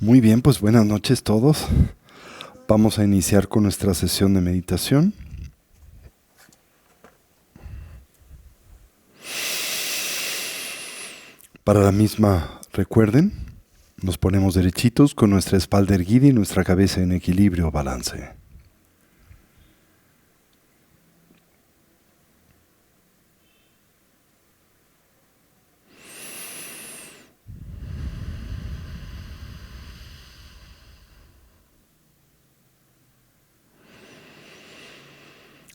Muy bien, pues buenas noches todos. Vamos a iniciar con nuestra sesión de meditación. Para la misma, recuerden, nos ponemos derechitos con nuestra espalda erguida y nuestra cabeza en equilibrio o balance.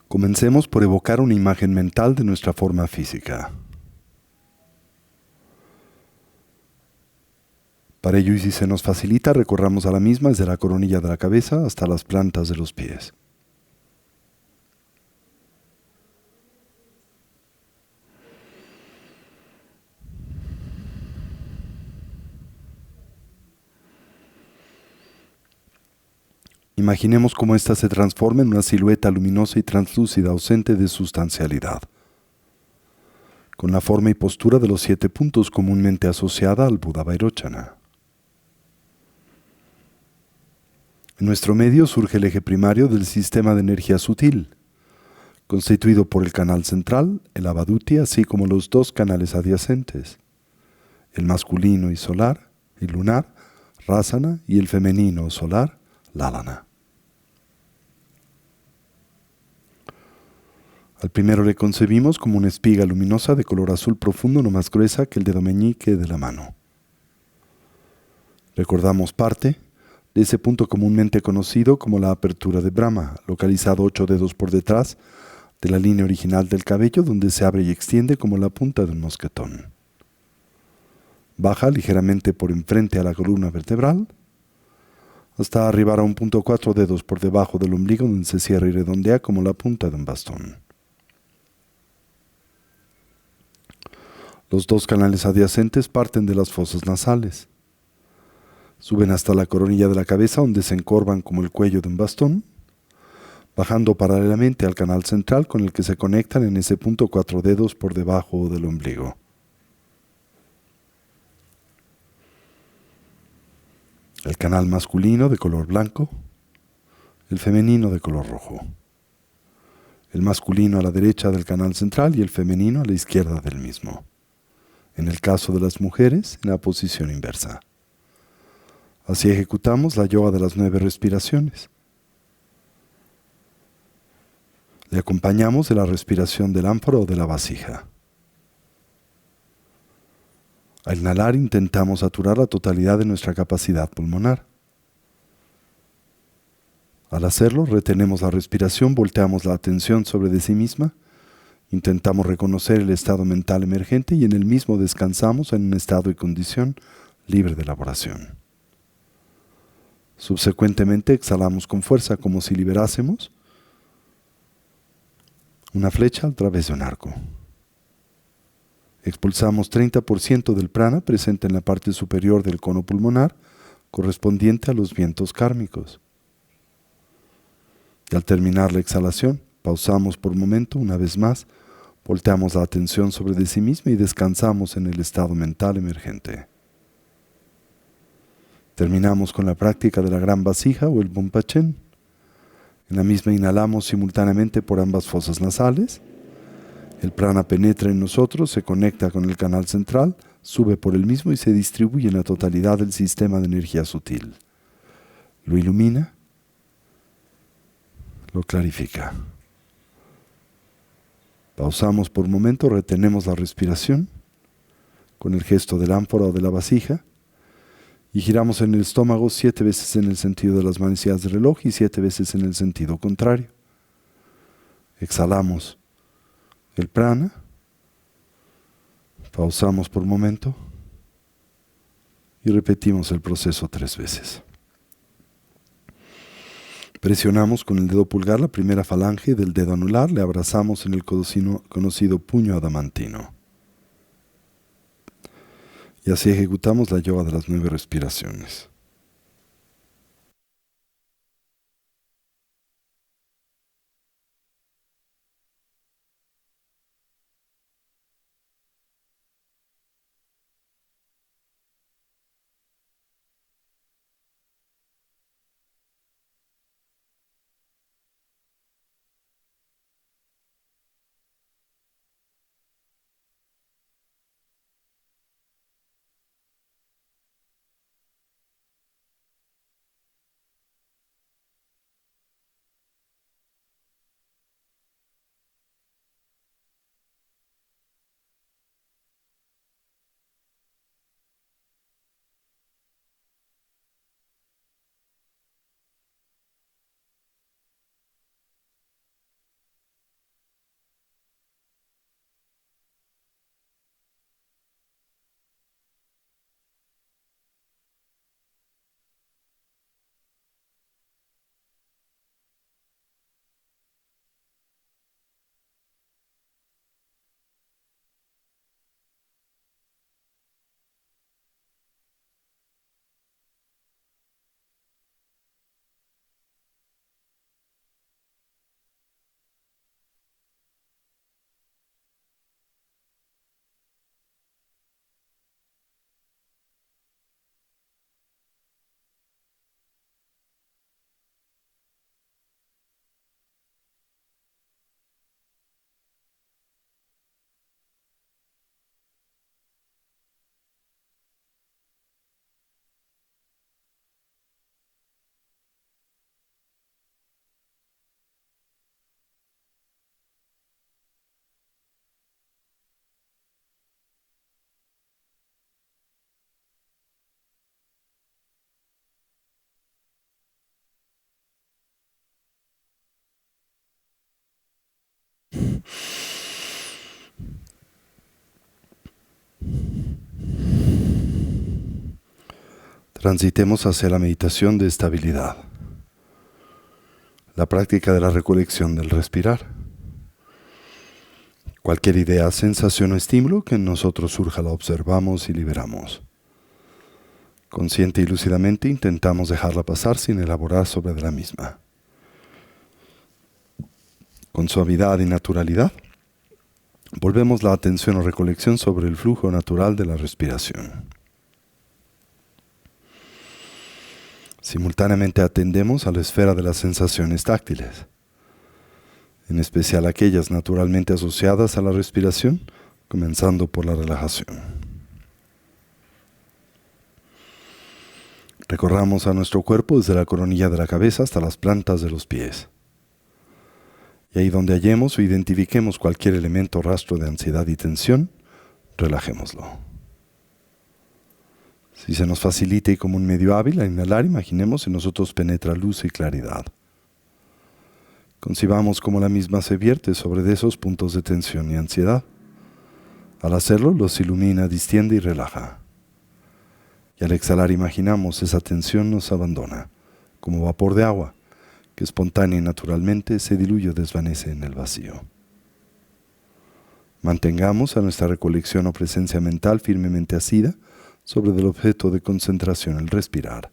Comencemos por evocar una imagen mental de nuestra forma física. Para ello, y si se nos facilita, recorramos a la misma desde la coronilla de la cabeza hasta las plantas de los pies. Imaginemos cómo ésta se transforma en una silueta luminosa y translúcida ausente de sustancialidad, con la forma y postura de los 7 puntos comúnmente asociada al Buda Vairochana. En nuestro medio surge el eje primario del sistema de energía sutil, constituido por el canal central, el Avaduti, así como los 2 canales adyacentes, el masculino y solar, el lunar, Rasana, y el femenino solar, Lalana. Al primero le concebimos como una espiga luminosa de color azul profundo no más gruesa que el dedo meñique de la mano. Recordamos parte de ese punto comúnmente conocido como la apertura de Brahma, localizado 8 dedos por detrás de la línea original del cabello, donde se abre y extiende como la punta de un mosquetón. Baja ligeramente por enfrente a la columna vertebral, hasta arribar a un punto 4 dedos por debajo del ombligo, donde se cierra y redondea como la punta de un bastón. Los 2 canales adyacentes parten de las fosas nasales. Suben hasta la coronilla de la cabeza, donde se encorvan como el cuello de un bastón, bajando paralelamente al canal central con el que se conectan en ese punto 4 dedos por debajo del ombligo. El canal masculino de color blanco, el femenino de color rojo. El masculino a la derecha del canal central y el femenino a la izquierda del mismo. En el caso de las mujeres, en la posición inversa. Así ejecutamos la yoga de las 9 respiraciones. Le acompañamos de la respiración del ánfora o de la vasija. Al inhalar intentamos saturar la totalidad de nuestra capacidad pulmonar. Al hacerlo, retenemos la respiración, volteamos la atención sobre de sí misma, intentamos reconocer el estado mental emergente y en el mismo descansamos en un estado y condición libre de elaboración. Subsecuentemente exhalamos con fuerza como si liberásemos una flecha a través de un arco. Expulsamos 30% del prana presente en la parte superior del cono pulmonar, correspondiente a los vientos kármicos. Y al terminar la exhalación, pausamos por un momento, una vez más, volteamos la atención sobre de sí misma y descansamos en el estado mental emergente. Terminamos con la práctica de la gran vasija o el Bumpachen. En la misma inhalamos simultáneamente por ambas fosas nasales. El prana penetra en nosotros, se conecta con el canal central, sube por el mismo y se distribuye en la totalidad del sistema de energía sutil. Lo ilumina, lo clarifica. Pausamos por un momento, retenemos la respiración con el gesto del ánfora o de la vasija y giramos en el estómago 7 veces en el sentido de las manecillas del reloj y 7 veces en el sentido contrario. Exhalamos el prana, pausamos por un momento y repetimos el proceso 3 veces. Presionamos con el dedo pulgar la primera falange del dedo anular, le abrazamos en el conocido puño adamantino. Y así ejecutamos la yoga de las 9 respiraciones. Transitemos hacia la meditación de estabilidad, la práctica de la recolección del respirar. Cualquier idea, sensación o estímulo que en nosotros surja la observamos y liberamos. Consciente y lúcidamente intentamos dejarla pasar sin elaborar sobre la misma. Con suavidad y naturalidad, volvemos la atención o recolección sobre el flujo natural de la respiración. Simultáneamente atendemos a la esfera de las sensaciones táctiles, en especial aquellas naturalmente asociadas a la respiración, comenzando por la relajación. Recorramos a nuestro cuerpo desde la coronilla de la cabeza hasta las plantas de los pies. Y ahí donde hallemos o identifiquemos cualquier elemento o rastro de ansiedad y tensión, relajémoslo. Si se nos facilita y como un medio hábil a inhalar, imaginemos en nosotros penetra luz y claridad. Concibamos cómo la misma se vierte sobre esos puntos de tensión y ansiedad. Al hacerlo, los ilumina, distiende y relaja. Y al exhalar, imaginamos esa tensión nos abandona, como vapor de agua, que espontánea y naturalmente se diluye o desvanece en el vacío. Mantengamos a nuestra recolección o presencia mental firmemente asida sobre el objeto de concentración, el respirar,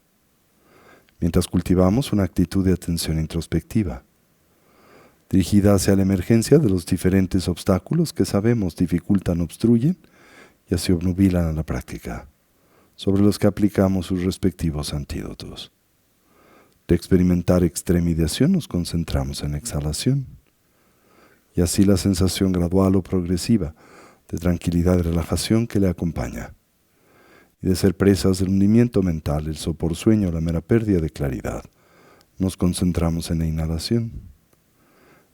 mientras cultivamos una actitud de atención introspectiva, dirigida hacia la emergencia de los diferentes obstáculos que sabemos dificultan, obstruyen y así obnubilan a la práctica, sobre los que aplicamos sus respectivos antídotos. De experimentar extremidación nos concentramos en la exhalación, y así la sensación gradual o progresiva de tranquilidad y relajación que le acompaña, y de ser presas del hundimiento mental, el sopor sueño, la mera pérdida de claridad, nos concentramos en la inhalación,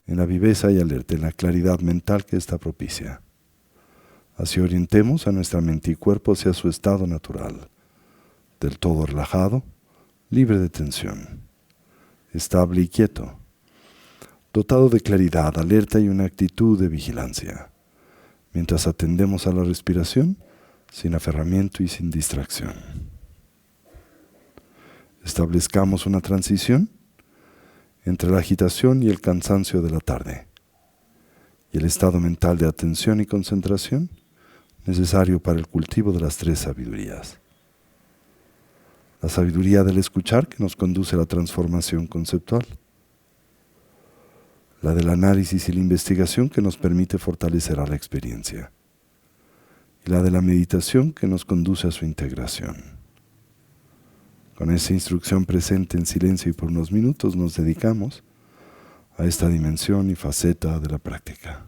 en la viveza y alerta, en la claridad mental que ésta propicia. Así orientemos a nuestra mente y cuerpo hacia su estado natural, del todo relajado, libre de tensión, estable y quieto, dotado de claridad, alerta y una actitud de vigilancia, mientras atendemos a la respiración sin aferramiento y sin distracción. Establezcamos una transición entre la agitación y el cansancio de la tarde y el estado mental de atención y concentración necesario para el cultivo de las tres sabidurías. La sabiduría del escuchar que nos conduce a la transformación conceptual, la del análisis y la investigación que nos permite fortalecer a la experiencia, y la de la meditación que nos conduce a su integración. Con esa instrucción presente en silencio y por unos minutos nos dedicamos a esta dimensión y faceta de la práctica.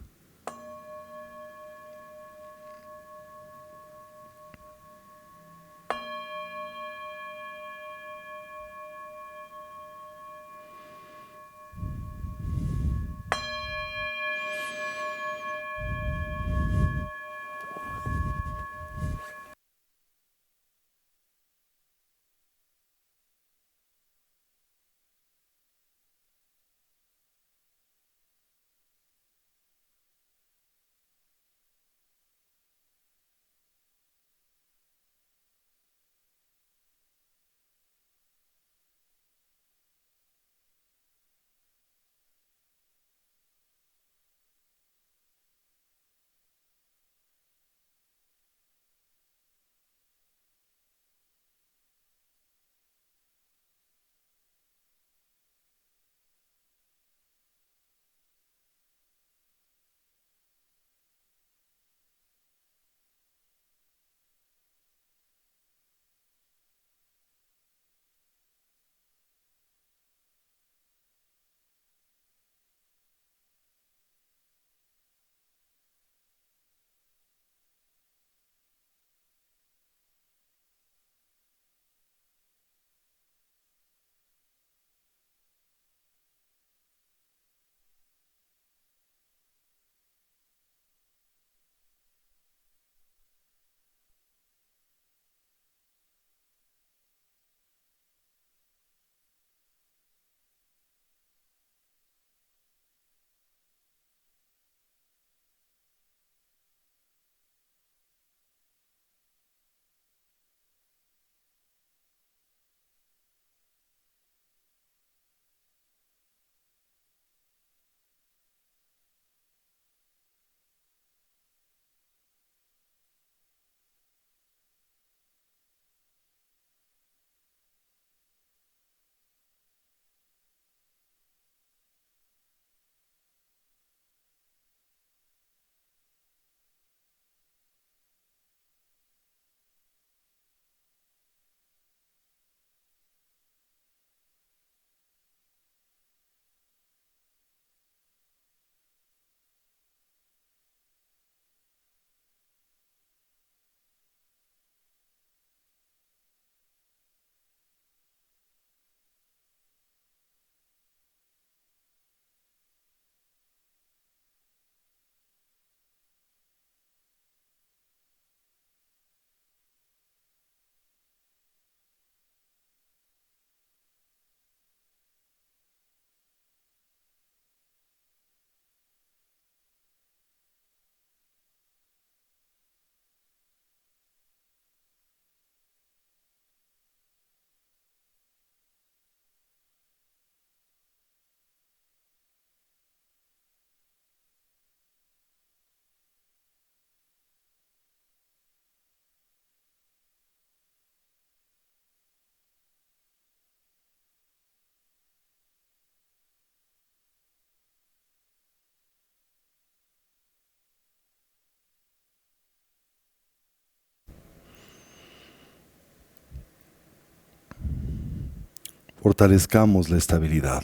Fortalezcamos la estabilidad,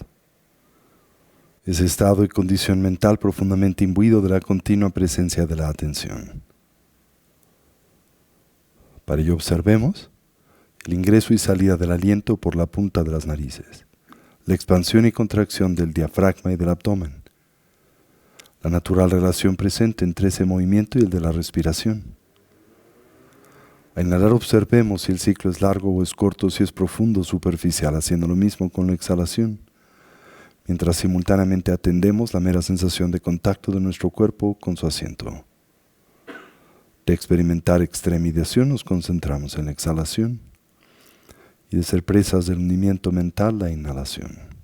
ese estado y condición mental profundamente imbuido de la continua presencia de la atención. Para ello observemos el ingreso y salida del aliento por la punta de las narices, la expansión y contracción del diafragma y del abdomen, la natural relación presente entre ese movimiento y el de la respiración. Al inhalar observemos si el ciclo es largo o es corto, si es profundo o superficial, haciendo lo mismo con la exhalación, mientras simultáneamente atendemos la mera sensación de contacto de nuestro cuerpo con su asiento. De experimentar extremización nos concentramos en la exhalación y de ser presas del hundimiento mental, la inhalación.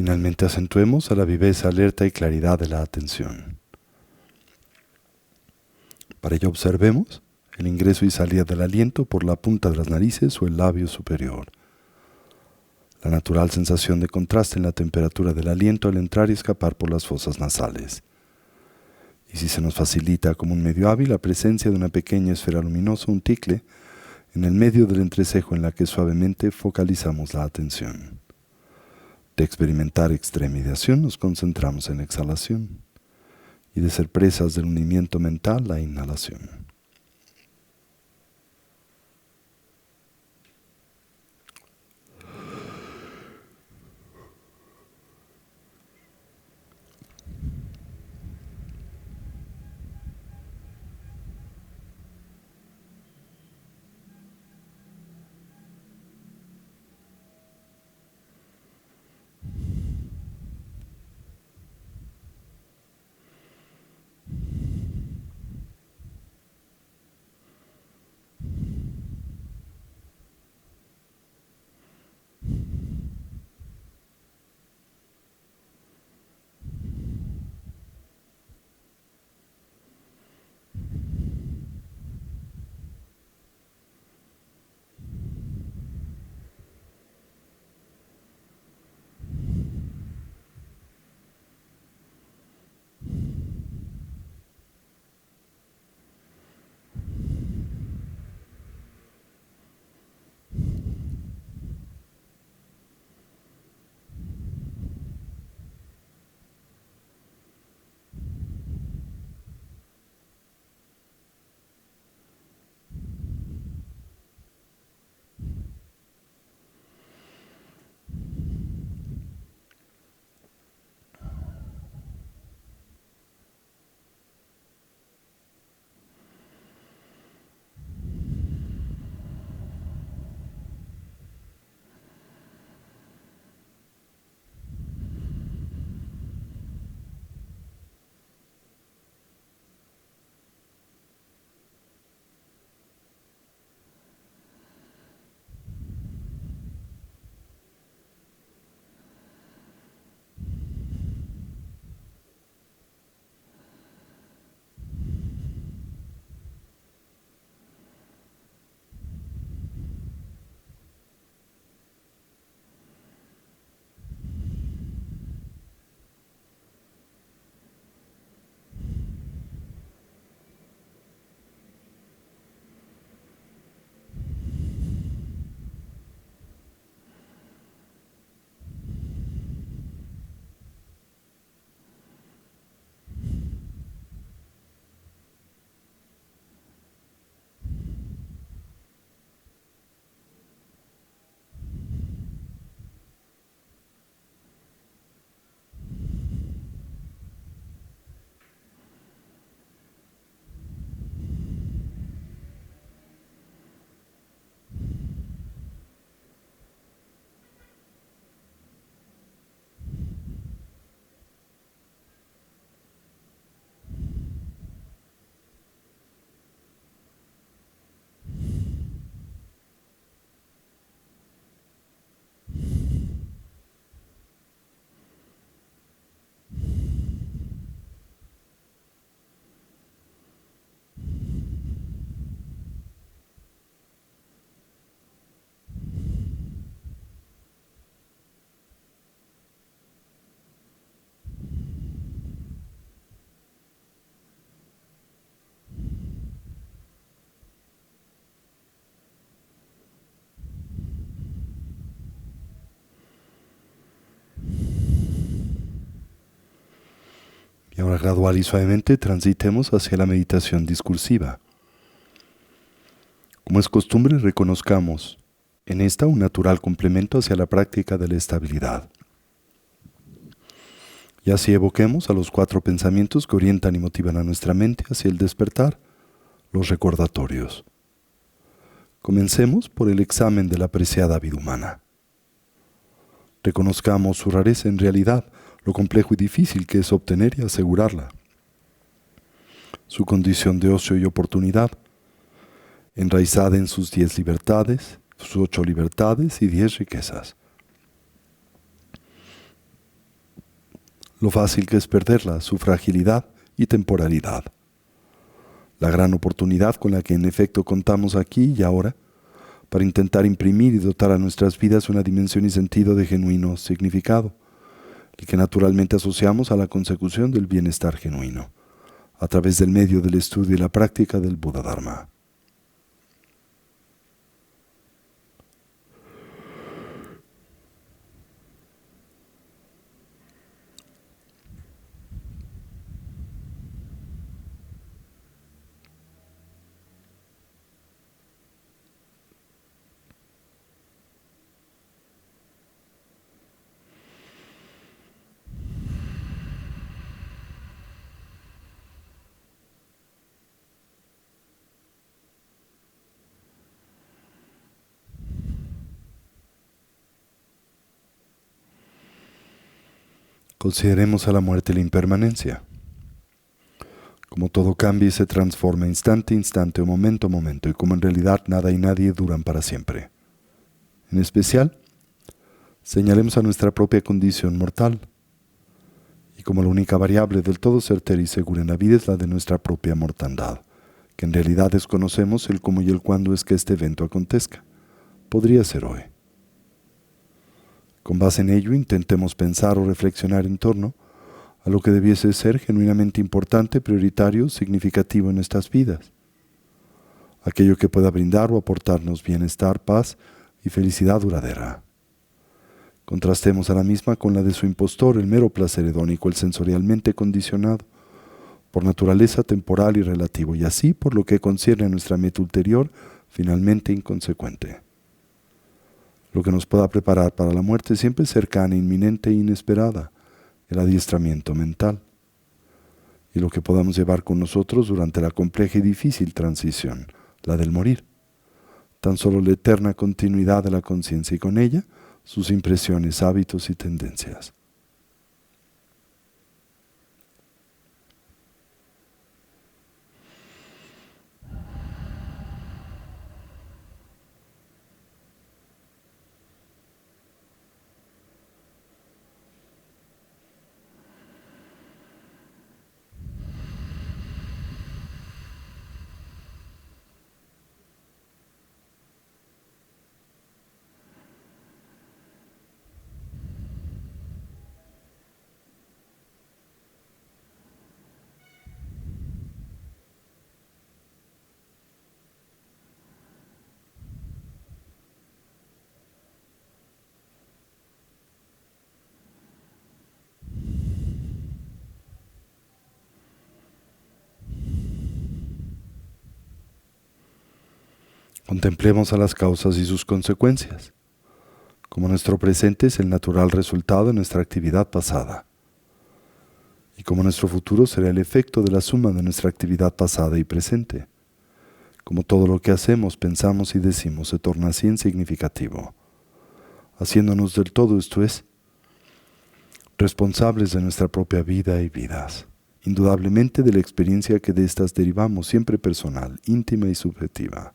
Finalmente acentuemos a la viveza, alerta y claridad de la atención. Para ello observemos el ingreso y salida del aliento por la punta de las narices o el labio superior. La natural sensación de contraste en la temperatura del aliento al entrar y escapar por las fosas nasales. Y si se nos facilita como un medio hábil la presencia de una pequeña esfera luminosa, un ticle, en el medio del entrecejo en la que suavemente focalizamos la atención. De experimentar extremización nos concentramos en la exhalación y de ser presas del hundimiento mental, la inhalación. Ahora gradual y suavemente transitemos hacia la meditación discursiva. Como es costumbre, reconozcamos en esta un natural complemento hacia la práctica de la estabilidad. Y así evoquemos a los 4 pensamientos que orientan y motivan a nuestra mente hacia el despertar, los recordatorios. Comencemos por el examen de la preciada vida humana. Reconozcamos su rareza en realidad, lo complejo y difícil que es obtener y asegurarla. Su condición de ocio y oportunidad, enraizada en sus 10 libertades, sus 8 libertades y 10 riquezas. Lo fácil que es perderla, su fragilidad y temporalidad. La gran oportunidad con la que en efecto contamos aquí y ahora para intentar imprimir y dotar a nuestras vidas una dimensión y sentido de genuino significado, el que naturalmente asociamos a la consecución del bienestar genuino, a través del medio del estudio y la práctica del Buda Dharma. Consideremos a la muerte la impermanencia. Como todo cambia y se transforma instante a instante o momento a momento, y como en realidad nada y nadie duran para siempre. En especial, señalemos a nuestra propia condición mortal. Y como la única variable del todo certera y segura en la vida es la de nuestra propia mortandad, que en realidad desconocemos el cómo y el cuándo es que este evento acontezca. Podría ser hoy. Con base en ello, intentemos pensar o reflexionar en torno a lo que debiese ser genuinamente importante, prioritario, significativo en nuestras vidas. Aquello que pueda brindar o aportarnos bienestar, paz y felicidad duradera. Contrastemos a la misma con la de su impostor, el mero placer hedónico, el sensorialmente condicionado, por naturaleza temporal y relativo, y así, por lo que concierne a nuestra meta ulterior, finalmente inconsecuente. Lo que nos pueda preparar para la muerte siempre cercana, inminente e inesperada, el adiestramiento mental, y lo que podamos llevar con nosotros durante la compleja y difícil transición, la del morir. Tan solo la eterna continuidad de la conciencia y con ella sus impresiones, hábitos y tendencias. Contemplemos a las causas y sus consecuencias, como nuestro presente es el natural resultado de nuestra actividad pasada, y como nuestro futuro será el efecto de la suma de nuestra actividad pasada y presente. Como todo lo que hacemos, pensamos y decimos se torna así en significativo, haciéndonos del todo, esto es, responsables de nuestra propia vida y vidas, indudablemente de la experiencia que de estas derivamos, siempre personal, íntima y subjetiva.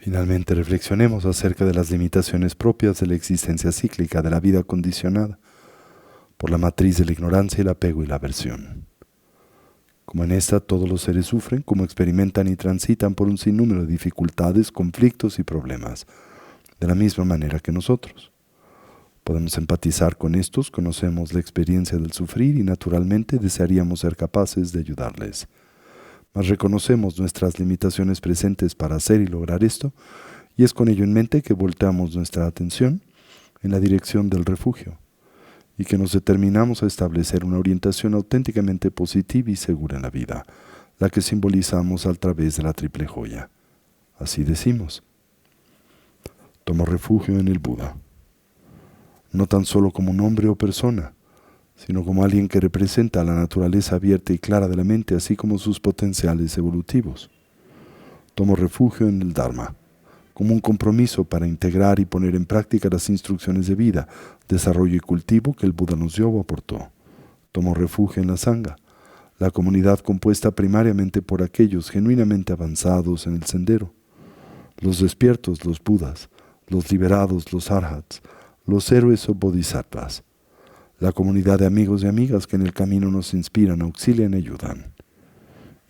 Finalmente, reflexionemos acerca de las limitaciones propias de la existencia cíclica de la vida condicionada por la matriz de la ignorancia, el apego y la aversión. Como en esta todos los seres sufren, como experimentan y transitan por un sinnúmero de dificultades, conflictos y problemas, de la misma manera que nosotros. Podemos empatizar con estos, conocemos la experiencia del sufrir y naturalmente desearíamos ser capaces de ayudarles. Mas reconocemos nuestras limitaciones presentes para hacer y lograr esto, y es con ello en mente que volteamos nuestra atención en la dirección del refugio, y que nos determinamos a establecer una orientación auténticamente positiva y segura en la vida, la que simbolizamos a través de la triple joya. Así decimos: tomo refugio en el Buda, no tan solo como un hombre o persona, sino como alguien que representa la naturaleza abierta y clara de la mente, así como sus potenciales evolutivos. Tomo refugio en el Dharma, como un compromiso para integrar y poner en práctica las instrucciones de vida, desarrollo y cultivo que el Buda nos dio o aportó. Tomo refugio en la Sangha, la comunidad compuesta primariamente por aquellos genuinamente avanzados en el sendero, los despiertos, los Budas, los liberados, los Arhats, los héroes o bodhisattvas, la comunidad de amigos y amigas que en el camino nos inspiran, auxilian y ayudan.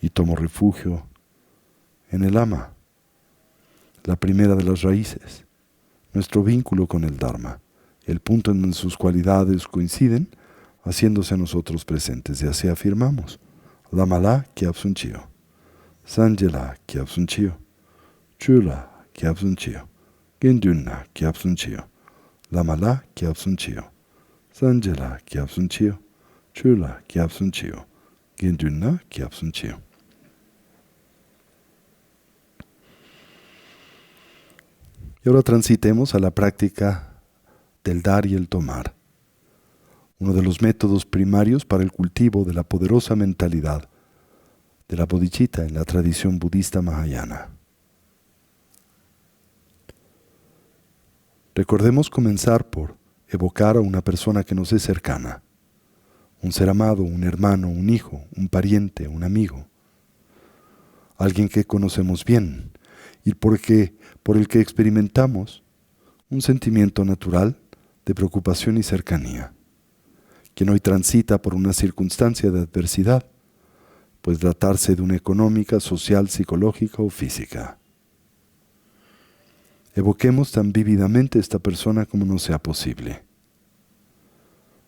Y tomo refugio en el Ama, la primera de las raíces, nuestro vínculo con el Dharma, el punto en donde sus cualidades coinciden, haciéndose a nosotros presentes. Y así afirmamos: Lamala Kyabsun Chio, Sanjela Kyabsun Chio, Chula Kyabsun Chio, Gendunna Kyabsun Chio, Lamala Kyabsun Chio, Sanjela Kyabsun Chio, Chula Kyabsun Chio, Gendunna Kyabsun Chio. Y ahora transitemos a la práctica del dar y el tomar, uno de los métodos primarios para el cultivo de la poderosa mentalidad de la bodhicitta en la tradición budista mahayana. Recordemos comenzar por evocar a una persona que nos es cercana, un ser amado, un hermano, un hijo, un pariente, un amigo, alguien que conocemos bien y por el que experimentamos un sentimiento natural de preocupación y cercanía, quien hoy transita por una circunstancia de adversidad, puede tratarse de una económica, social, psicológica o física. Evoquemos tan vívidamente a esta persona como nos sea posible,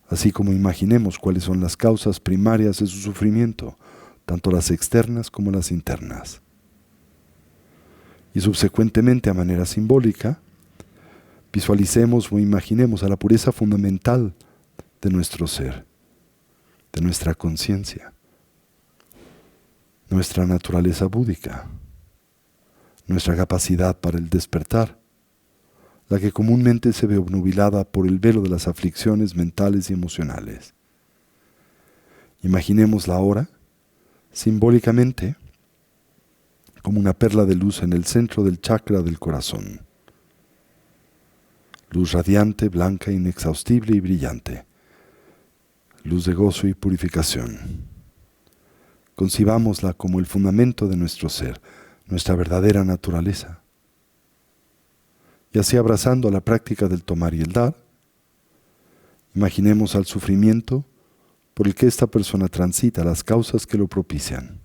así como imaginemos cuáles son las causas primarias de su sufrimiento, tanto las externas como las internas. Y subsecuentemente, a manera simbólica, visualicemos o imaginemos a la pureza fundamental de nuestro ser, de nuestra conciencia, nuestra naturaleza búdica, nuestra capacidad para el despertar, la que comúnmente se ve obnubilada por el velo de las aflicciones mentales y emocionales. Imaginémosla ahora, simbólicamente, como una perla de luz en el centro del chakra del corazón. Luz radiante, blanca, inexhaustible y brillante. Luz de gozo y purificación. Concibámosla como el fundamento de nuestro ser, nuestra verdadera naturaleza. Y así, abrazando la práctica del tomar y el dar, imaginemos al sufrimiento por el que esta persona transita, las causas que lo propician,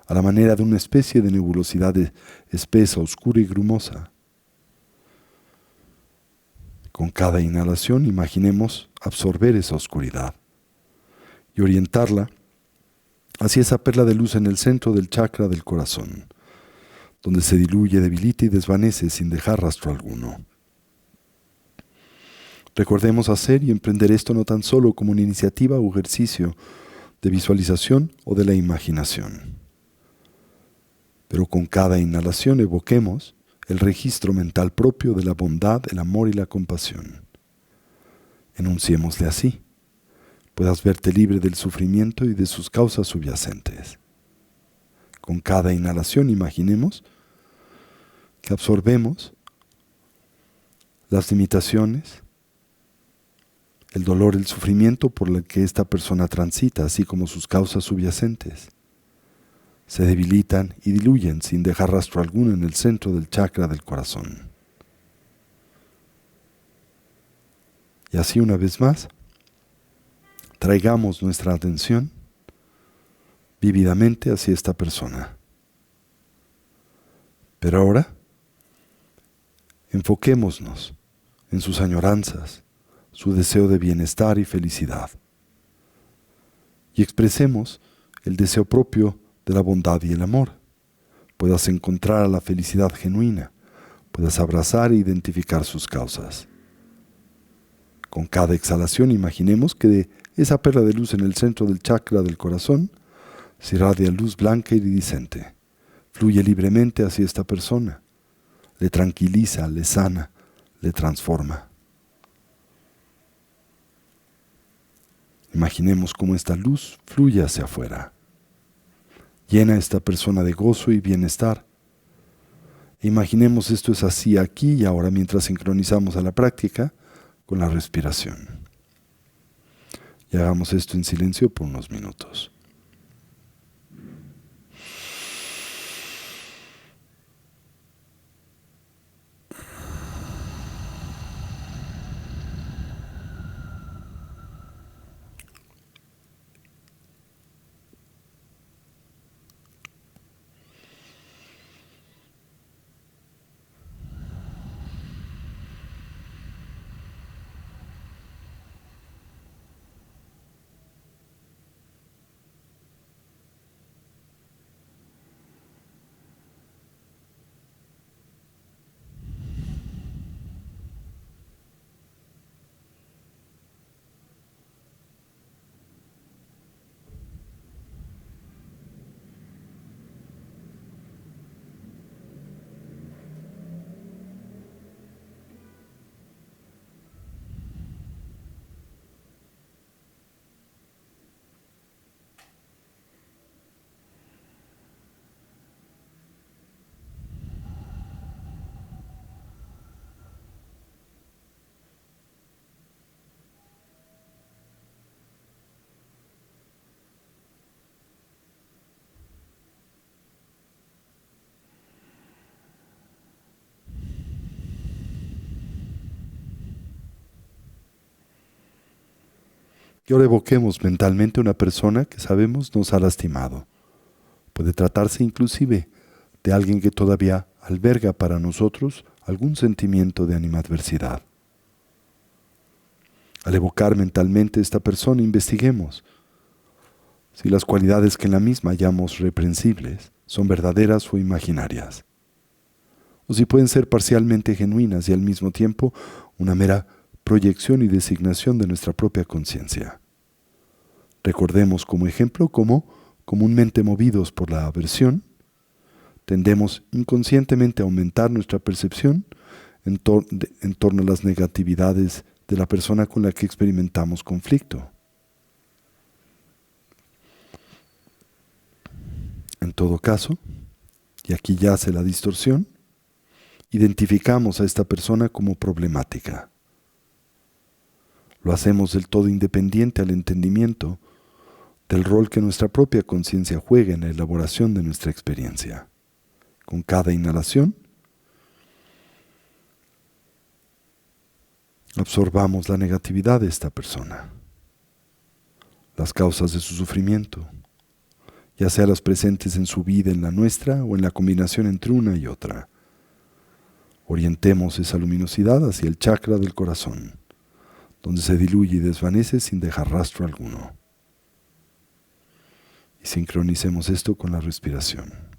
a la manera de una especie de nebulosidad espesa, oscura y grumosa. Con cada inhalación imaginemos absorber esa oscuridad y orientarla hacia esa perla de luz en el centro del chakra del corazón, donde se diluye, debilita y desvanece sin dejar rastro alguno. Recordemos hacer y emprender esto no tan solo como una iniciativa o ejercicio de visualización o de la imaginación, pero con cada inhalación evoquemos el registro mental propio de la bondad, el amor y la compasión. Enunciémosle así: puedas verte libre del sufrimiento y de sus causas subyacentes. Con cada inhalación imaginemos que absorbemos las limitaciones, el dolor, el sufrimiento por el que esta persona transita, así como sus causas subyacentes. se debilitan y diluyen sin dejar rastro alguno en el centro del chakra del corazón. Y así una vez más, traigamos nuestra atención vívidamente hacia esta persona. Pero ahora, enfoquémonos en sus añoranzas, su deseo de bienestar y felicidad. Y expresemos el deseo propio de la bondad y el amor. Puedas encontrar la felicidad genuina, puedas abrazar e identificar sus causas. Con cada exhalación imaginemos que de esa perla de luz en el centro del chakra del corazón se irradia luz blanca iridiscente. Fluye libremente hacia esta persona, le tranquiliza, le sana, le transforma. Imaginemos cómo esta luz fluye hacia afuera. Llena a esta persona de gozo y bienestar. Imaginemos esto es así aquí y ahora mientras sincronizamos a la práctica con la respiración. Y hagamos esto en silencio por unos minutos. Y ahora evoquemos mentalmente una persona que sabemos nos ha lastimado. Puede tratarse inclusive de alguien que todavía alberga para nosotros algún sentimiento de animadversidad. Al evocar mentalmente esta persona, investiguemos si las cualidades que en la misma hallamos reprensibles son verdaderas o imaginarias, o si pueden ser parcialmente genuinas y al mismo tiempo una mera proyección y designación de nuestra propia conciencia. Recordemos como ejemplo cómo, comúnmente movidos por la aversión, tendemos inconscientemente a aumentar nuestra percepción en torno a las negatividades de la persona con la que experimentamos conflicto. En todo caso, y aquí yace la distorsión, identificamos a esta persona como problemática. Lo hacemos del todo independiente al entendimiento del rol que nuestra propia conciencia juega en la elaboración de nuestra experiencia. Con cada inhalación, absorbamos la negatividad de esta persona, las causas de su sufrimiento, ya sea las presentes en su vida, en la nuestra, o en la combinación entre una y otra. Orientemos esa luminosidad hacia el chakra del corazón, donde se diluye y desvanece sin dejar rastro alguno. Y sincronicemos esto con la respiración.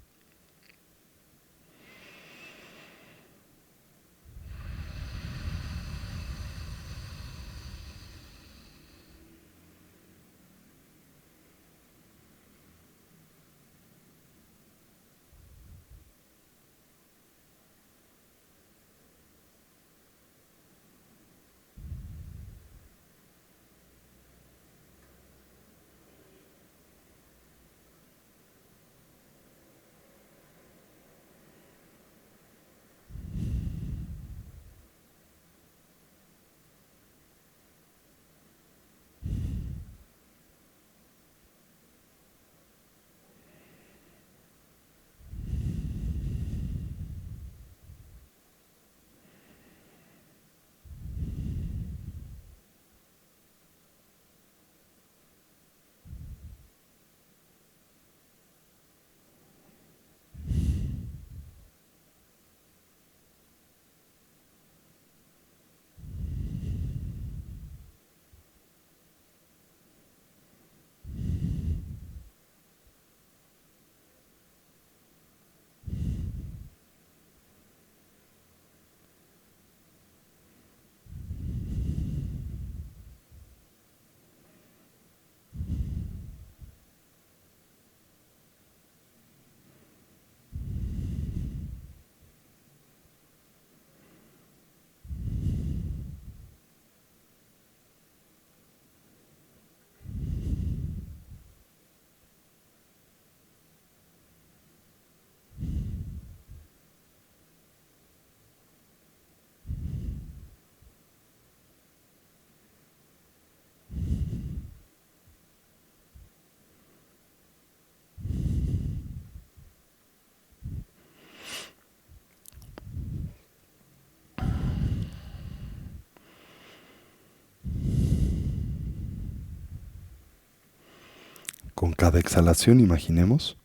Con cada exhalación imaginemos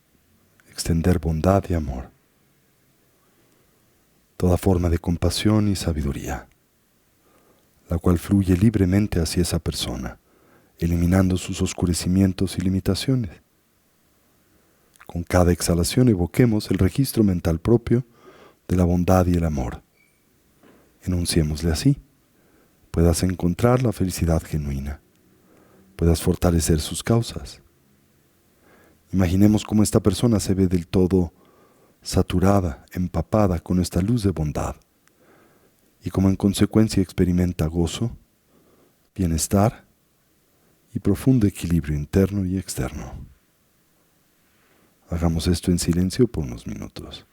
extender bondad y amor, toda forma de compasión y sabiduría, la cual fluye libremente hacia esa persona, eliminando sus oscurecimientos y limitaciones. Con cada exhalación evoquemos el registro mental propio de la bondad y el amor. Enunciémosle así: puedas encontrar la felicidad genuina, puedas fortalecer sus causas. Imaginemos cómo esta persona se ve del todo saturada, empapada con esta luz de bondad, y cómo en consecuencia experimenta gozo, bienestar y profundo equilibrio interno y externo. Hagamos esto en silencio por unos minutos.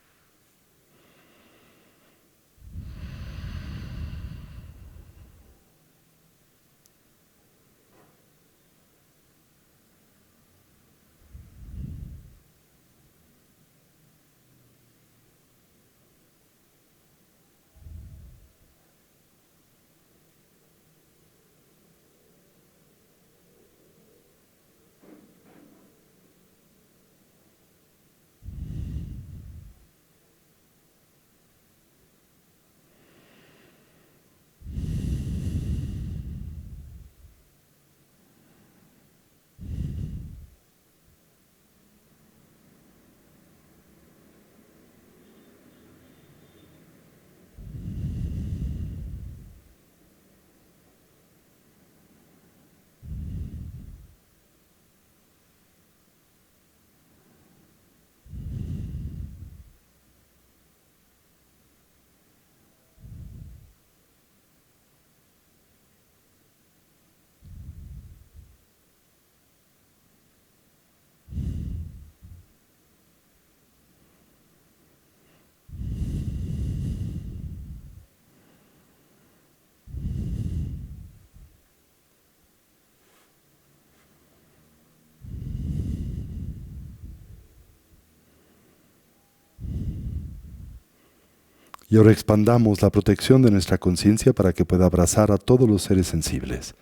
Y ahora expandamos la protección de nuestra conciencia para que pueda abrazar a todos los seres sensibles,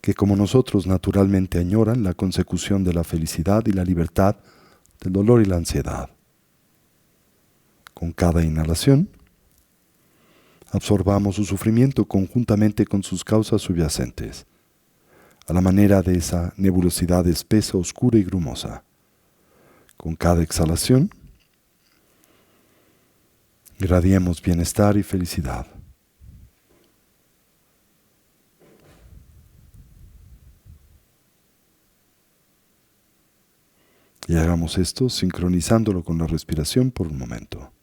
que como nosotros naturalmente añoran la consecución de la felicidad y la libertad del dolor y la ansiedad. Con cada inhalación, absorbamos su sufrimiento conjuntamente con sus causas subyacentes, a la manera de esa nebulosidad espesa, oscura y grumosa. Con cada exhalación, irradiemos bienestar y felicidad. Y hagamos esto sincronizándolo con la respiración por un momento.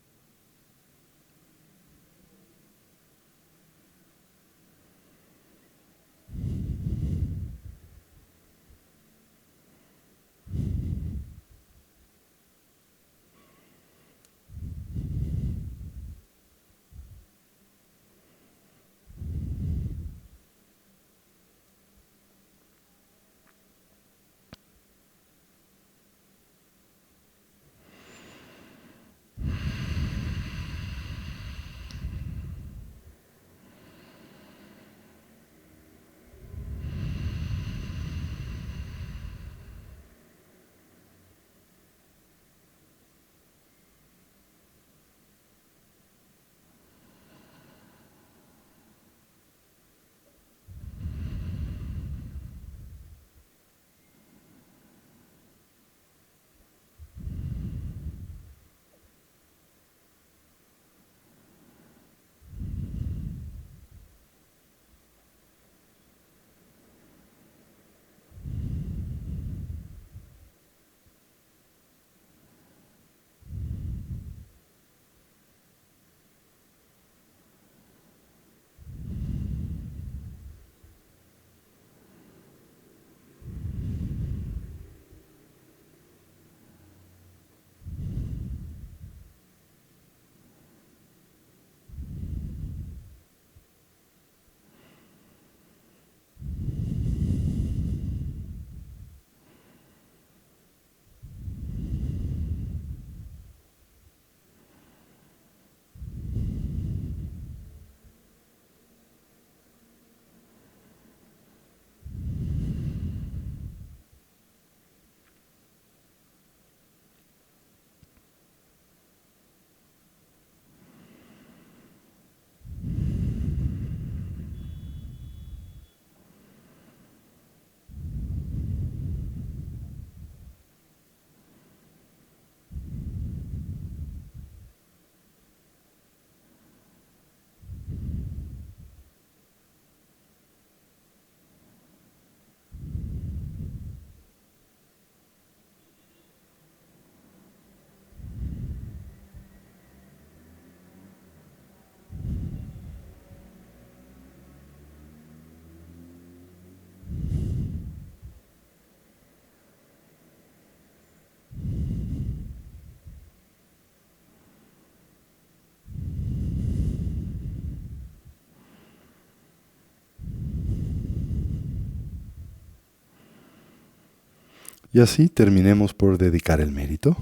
Y así terminemos por dedicar el mérito,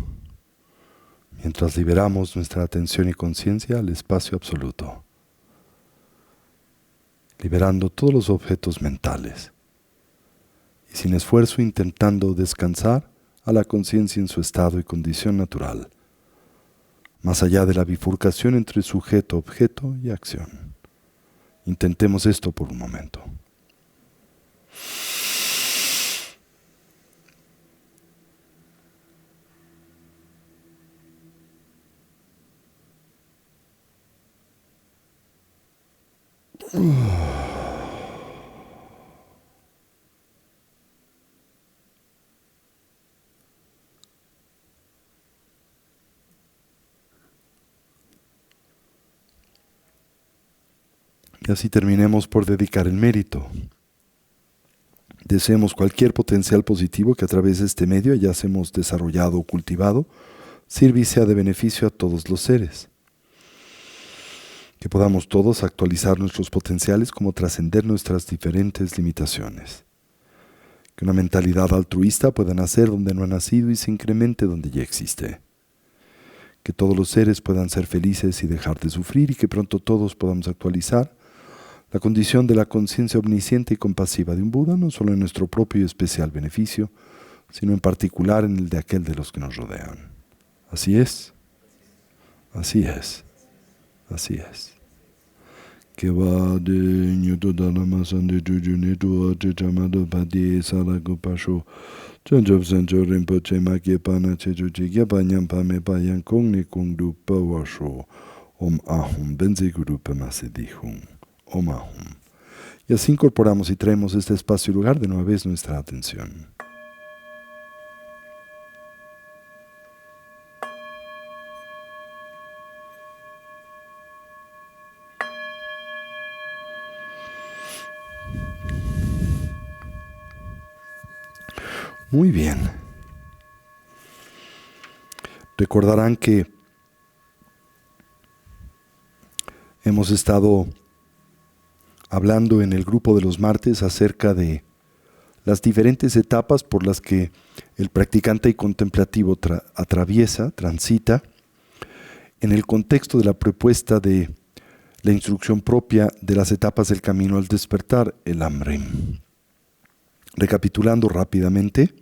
mientras liberamos nuestra atención y conciencia al espacio absoluto, liberando todos los objetos mentales y sin esfuerzo intentando descansar a la conciencia en su estado y condición natural, más allá de la bifurcación entre sujeto, objeto y acción. Intentemos esto por un momento. Y así terminemos por dedicar el mérito. Deseemos cualquier potencial positivo que a través de este medio hayamos desarrollado o cultivado, sirva y sea de beneficio a todos los seres. Que podamos todos actualizar nuestros potenciales como trascender nuestras diferentes limitaciones. Que una mentalidad altruista pueda nacer donde no ha nacido y se incremente donde ya existe. Que todos los seres puedan ser felices y dejar de sufrir, y que pronto todos podamos actualizar la condición de la conciencia omnisciente y compasiva de un Buda, no solo en nuestro propio y especial beneficio, sino en particular en el de aquel de los que nos rodean. Así es. Así es. Así es. Que va de ñuto dalamasan de jujunitu a chichamado pati salago pasho. Chanchop sancho rinpoche ma que pana chechuchi que pañan pame payan kong ni kong du pawasho. Om ahum benze guru pamasedi-hum. Om ahum. Y así incorporamos y traemos este espacio y lugar de nueva vez nuestra atención. Muy bien. Recordarán que hemos estado hablando en el grupo de los martes acerca de las diferentes etapas por las que el practicante y contemplativo transita en el contexto de la propuesta de la instrucción propia de las etapas del camino al despertar, el Amrim. Recapitulando rápidamente,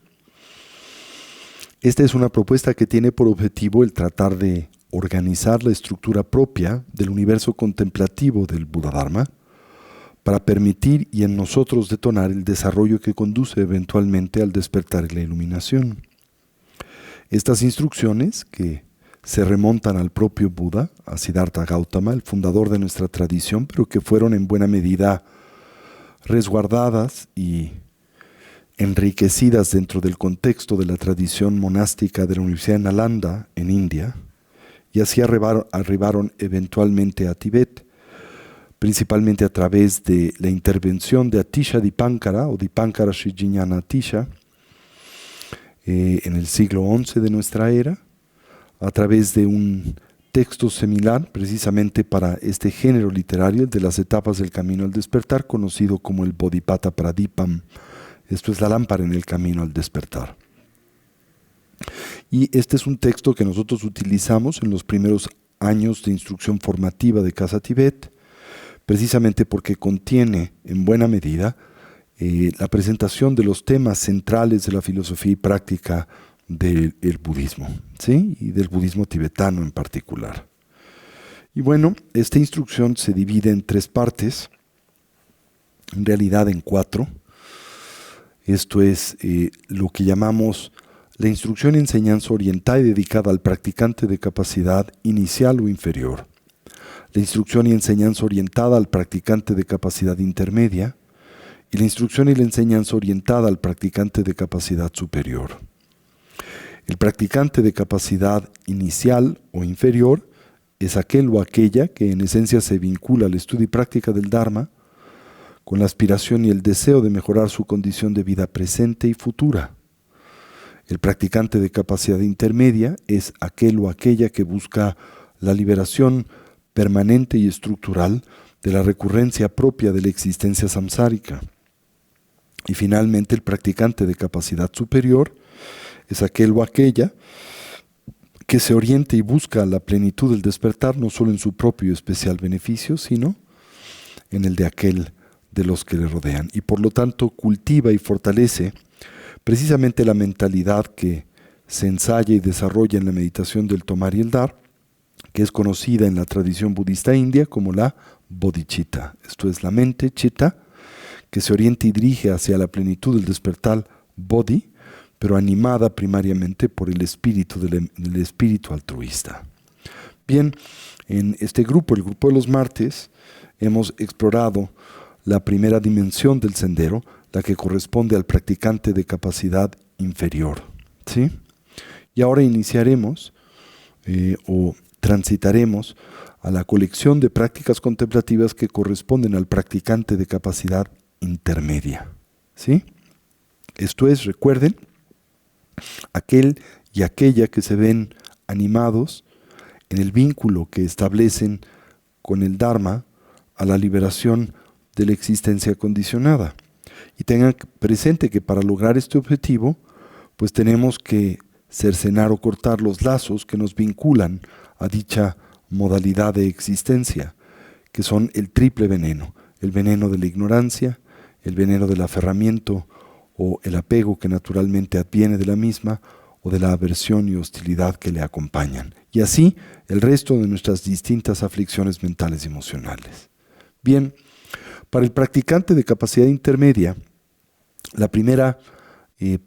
esta es una propuesta que tiene por objetivo el tratar de organizar la estructura propia del universo contemplativo del Buddha-Dharma para permitir y en nosotros detonar el desarrollo que conduce eventualmente al despertar y la iluminación. Estas instrucciones, que se remontan al propio Buda, a Siddhartha Gautama, el fundador de nuestra tradición, pero que fueron en buena medida resguardadas y enriquecidas dentro del contexto de la tradición monástica de la Universidad de Nalanda, en India, y así arribaron eventualmente a Tibet, principalmente a través de la intervención de Atisha Dipankara o Dipankara Srijiñana Atisha en el siglo XI de nuestra era, a través de un texto similar precisamente para este género literario de las etapas del camino al despertar, conocido como el Bodhipata Pradipam. Esto es la lámpara en el camino al despertar. Y este es un texto que nosotros utilizamos en los primeros años de instrucción formativa de Casa Tibet, precisamente porque contiene en buena medida la presentación de los temas centrales de la filosofía y práctica del budismo, ¿sí? Y del budismo tibetano en particular. Y bueno, esta instrucción se divide en 3 partes, en realidad en 4. Esto es lo que llamamos la instrucción y enseñanza orientada y dedicada al practicante de capacidad inicial o inferior. La instrucción y enseñanza orientada al practicante de capacidad intermedia y la instrucción y la enseñanza orientada al practicante de capacidad superior. El practicante de capacidad inicial o inferior es aquel o aquella que en esencia se vincula al estudio y práctica del Dharma con la aspiración y el deseo de mejorar su condición de vida presente y futura. El practicante de capacidad intermedia es aquel o aquella que busca la liberación permanente y estructural de la recurrencia propia de la existencia samsárica. Y finalmente el practicante de capacidad superior Es aquel o aquella que se orienta y busca la plenitud del despertar no solo en su propio y especial beneficio, sino en el de aquel de los que le rodean. Y por lo tanto cultiva y fortalece precisamente la mentalidad que se ensaya y desarrolla en la meditación del tomar y el dar, que es conocida en la tradición budista india como la bodhicitta. Esto es la mente, chitta, que se orienta y dirige hacia la plenitud del despertar bodhi, pero animada primariamente por el espíritu del espíritu altruista. Bien, en este grupo, el grupo de los martes, hemos explorado la primera dimensión del sendero, la que corresponde al practicante de capacidad inferior, ¿sí? Y ahora iniciaremos o transitaremos a la colección de prácticas contemplativas que corresponden al practicante de capacidad intermedia, ¿sí? Esto es, recuerden, aquel y aquella que se ven animados en el vínculo que establecen con el Dharma a la liberación de la existencia condicionada. Y tengan presente que para lograr este objetivo, pues tenemos que cercenar o cortar los lazos que nos vinculan a dicha modalidad de existencia, que son el triple veneno: el veneno de la ignorancia, el veneno del aferramiento o el apego que naturalmente adviene de la misma, o de la aversión y hostilidad que le acompañan. Y así el resto de nuestras distintas aflicciones mentales y emocionales. Bien, para el practicante de capacidad intermedia, la primera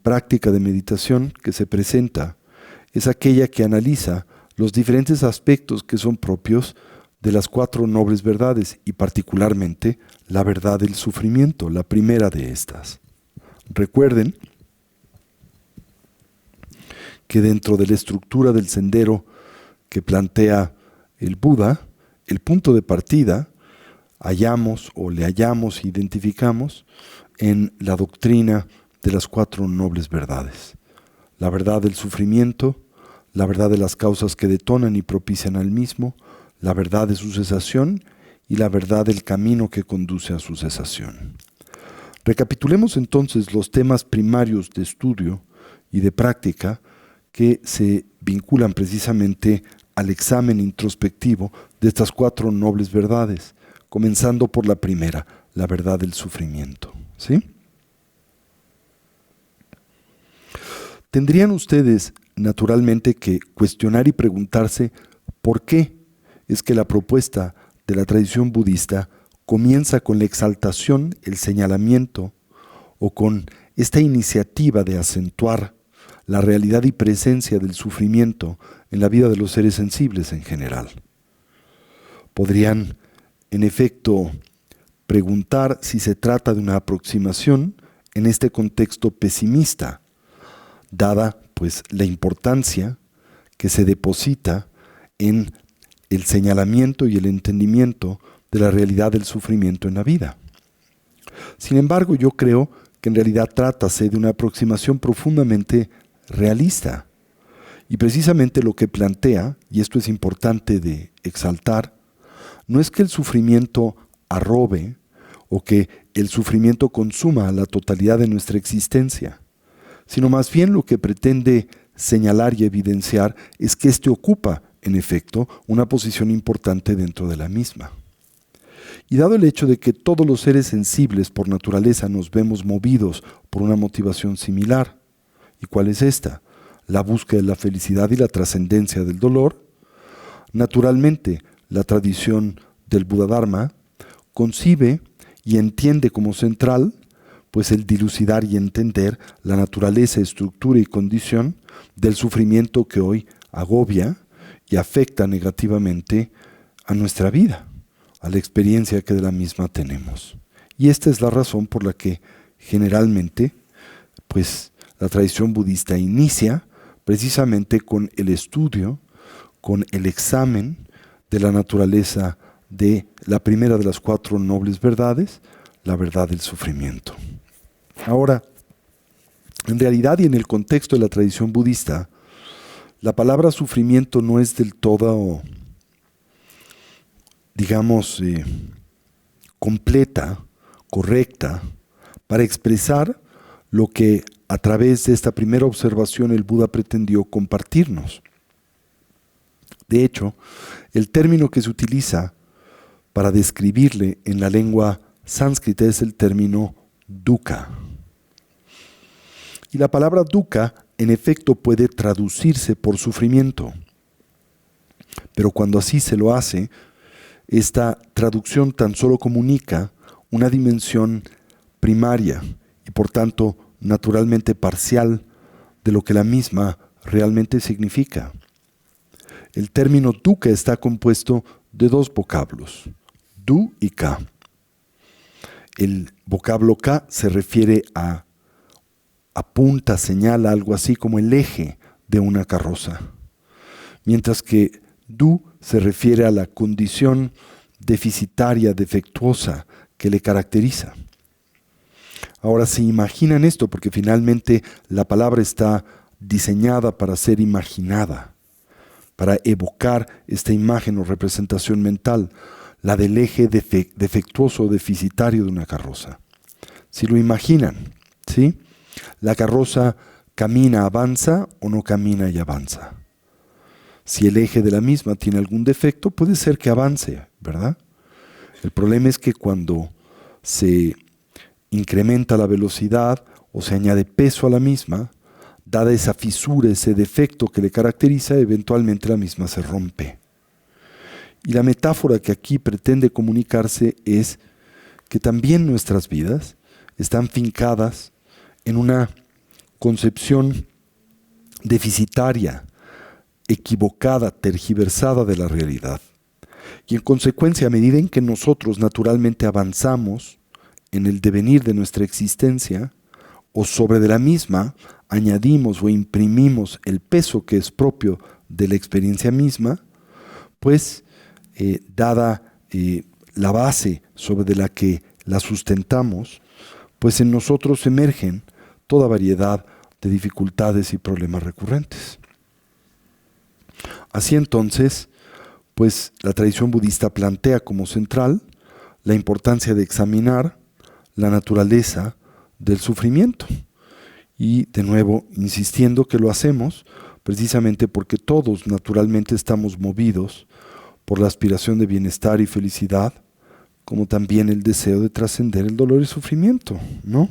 práctica de meditación que se presenta es aquella que analiza los diferentes aspectos que son propios de las 4 nobles verdades y particularmente la verdad del sufrimiento, la primera de estas. Recuerden que dentro de la estructura del sendero que plantea el Buda, el punto de partida hallamos o le hallamos e identificamos en la doctrina de las 4 nobles verdades: la verdad del sufrimiento, la verdad de las causas que detonan y propician al mismo, la verdad de su cesación y la verdad del camino que conduce a su cesación. Recapitulemos entonces los temas primarios de estudio y de práctica que se vinculan precisamente al examen introspectivo de estas 4 nobles verdades, comenzando por la primera, la verdad del sufrimiento, ¿sí? Tendrían ustedes naturalmente que cuestionar y preguntarse por qué es que la propuesta de la tradición budista comienza con la exaltación, el señalamiento, o con esta iniciativa de acentuar la realidad y presencia del sufrimiento en la vida de los seres sensibles en general. Podrían, en efecto, preguntar si se trata de una aproximación en este contexto pesimista, dada pues la importancia que se deposita en el señalamiento y el entendimiento de la realidad del sufrimiento en la vida. Sin embargo, yo creo que en realidad trátase de una aproximación profundamente realista. Y precisamente lo que plantea, y esto es importante de exaltar, no es que el sufrimiento arrobe o que el sufrimiento consuma la totalidad de nuestra existencia, sino más bien lo que pretende señalar y evidenciar es que éste ocupa, en efecto, una posición importante dentro de la misma. Y dado el hecho de que todos los seres sensibles por naturaleza nos vemos movidos por una motivación similar, ¿y cuál es esta? La búsqueda de la felicidad y la trascendencia del dolor, naturalmente la tradición del Buddha-Dharma concibe y entiende como central pues el dilucidar y entender la naturaleza, estructura y condición del sufrimiento que hoy agobia y afecta negativamente a nuestra vida, a la experiencia que de la misma tenemos. Y esta es la razón por la que generalmente pues la tradición budista inicia precisamente con el estudio, con el examen de la naturaleza de la primera de las 4 nobles verdades, la verdad del sufrimiento. Ahora, en realidad y en el contexto de la tradición budista, la palabra sufrimiento no es del todo, digamos, completa, correcta, para expresar lo que a través de esta primera observación el Buda pretendió compartirnos. De hecho, el término que se utiliza para describirle en la lengua sánscrita es el término dukkha. Y la palabra dukkha, en efecto, puede traducirse por sufrimiento. Pero cuando así se lo hace, esta traducción tan solo comunica una dimensión primaria y por tanto naturalmente parcial de lo que la misma realmente significa. El término dukkha está compuesto de dos vocablos, du y ka. El vocablo ka se refiere a apunta, señala algo así como el eje de una carroza, mientras que du se refiere a la condición deficitaria, defectuosa que le caracteriza. Ahora, se imaginan esto porque finalmente la palabra está diseñada para ser imaginada, para evocar esta imagen o representación mental, la del eje defectuoso o deficitario de una carroza. Si lo imaginan, ¿sí? La carroza camina, avanza o no camina y avanza. Si el eje de la misma tiene algún defecto, puede ser que avance, ¿verdad? El problema es que cuando se incrementa la velocidad o se añade peso a la misma, dada esa fisura, ese defecto que le caracteriza, eventualmente la misma se rompe. Y la metáfora que aquí pretende comunicarse es que también nuestras vidas están fincadas en una concepción deficitaria, equivocada, tergiversada de la realidad. Y en consecuencia, a medida en que nosotros naturalmente avanzamos en el devenir de nuestra existencia, o sobre de la misma añadimos o imprimimos el peso que es propio de la experiencia misma, pues dada la base sobre de la que la sustentamos, pues en nosotros emergen toda variedad de dificultades y problemas recurrentes. Así entonces, pues la tradición budista plantea como central la importancia de examinar la naturaleza del sufrimiento. Y de nuevo, insistiendo que lo hacemos precisamente porque todos naturalmente estamos movidos por la aspiración de bienestar y felicidad, como también el deseo de trascender el dolor y sufrimiento, ¿no?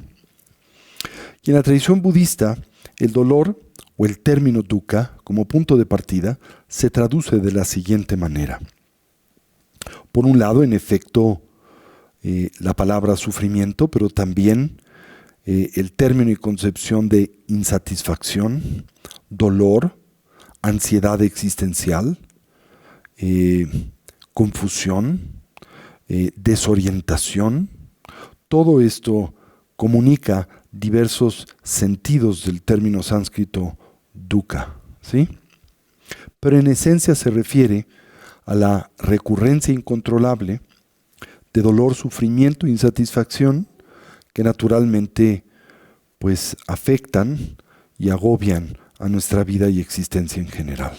Y en la tradición budista, el dolor o el término dukkha, como punto de partida, se traduce de la siguiente manera. Por un lado, en efecto, la palabra sufrimiento, pero también el término y concepción de insatisfacción, dolor, ansiedad existencial, confusión, desorientación. Todo esto comunica diversos sentidos del término sánscrito dukkha, ¿sí? Pero en esencia se refiere a la recurrencia incontrolable de dolor, sufrimiento e insatisfacción que naturalmente pues afectan y agobian a nuestra vida y existencia en general.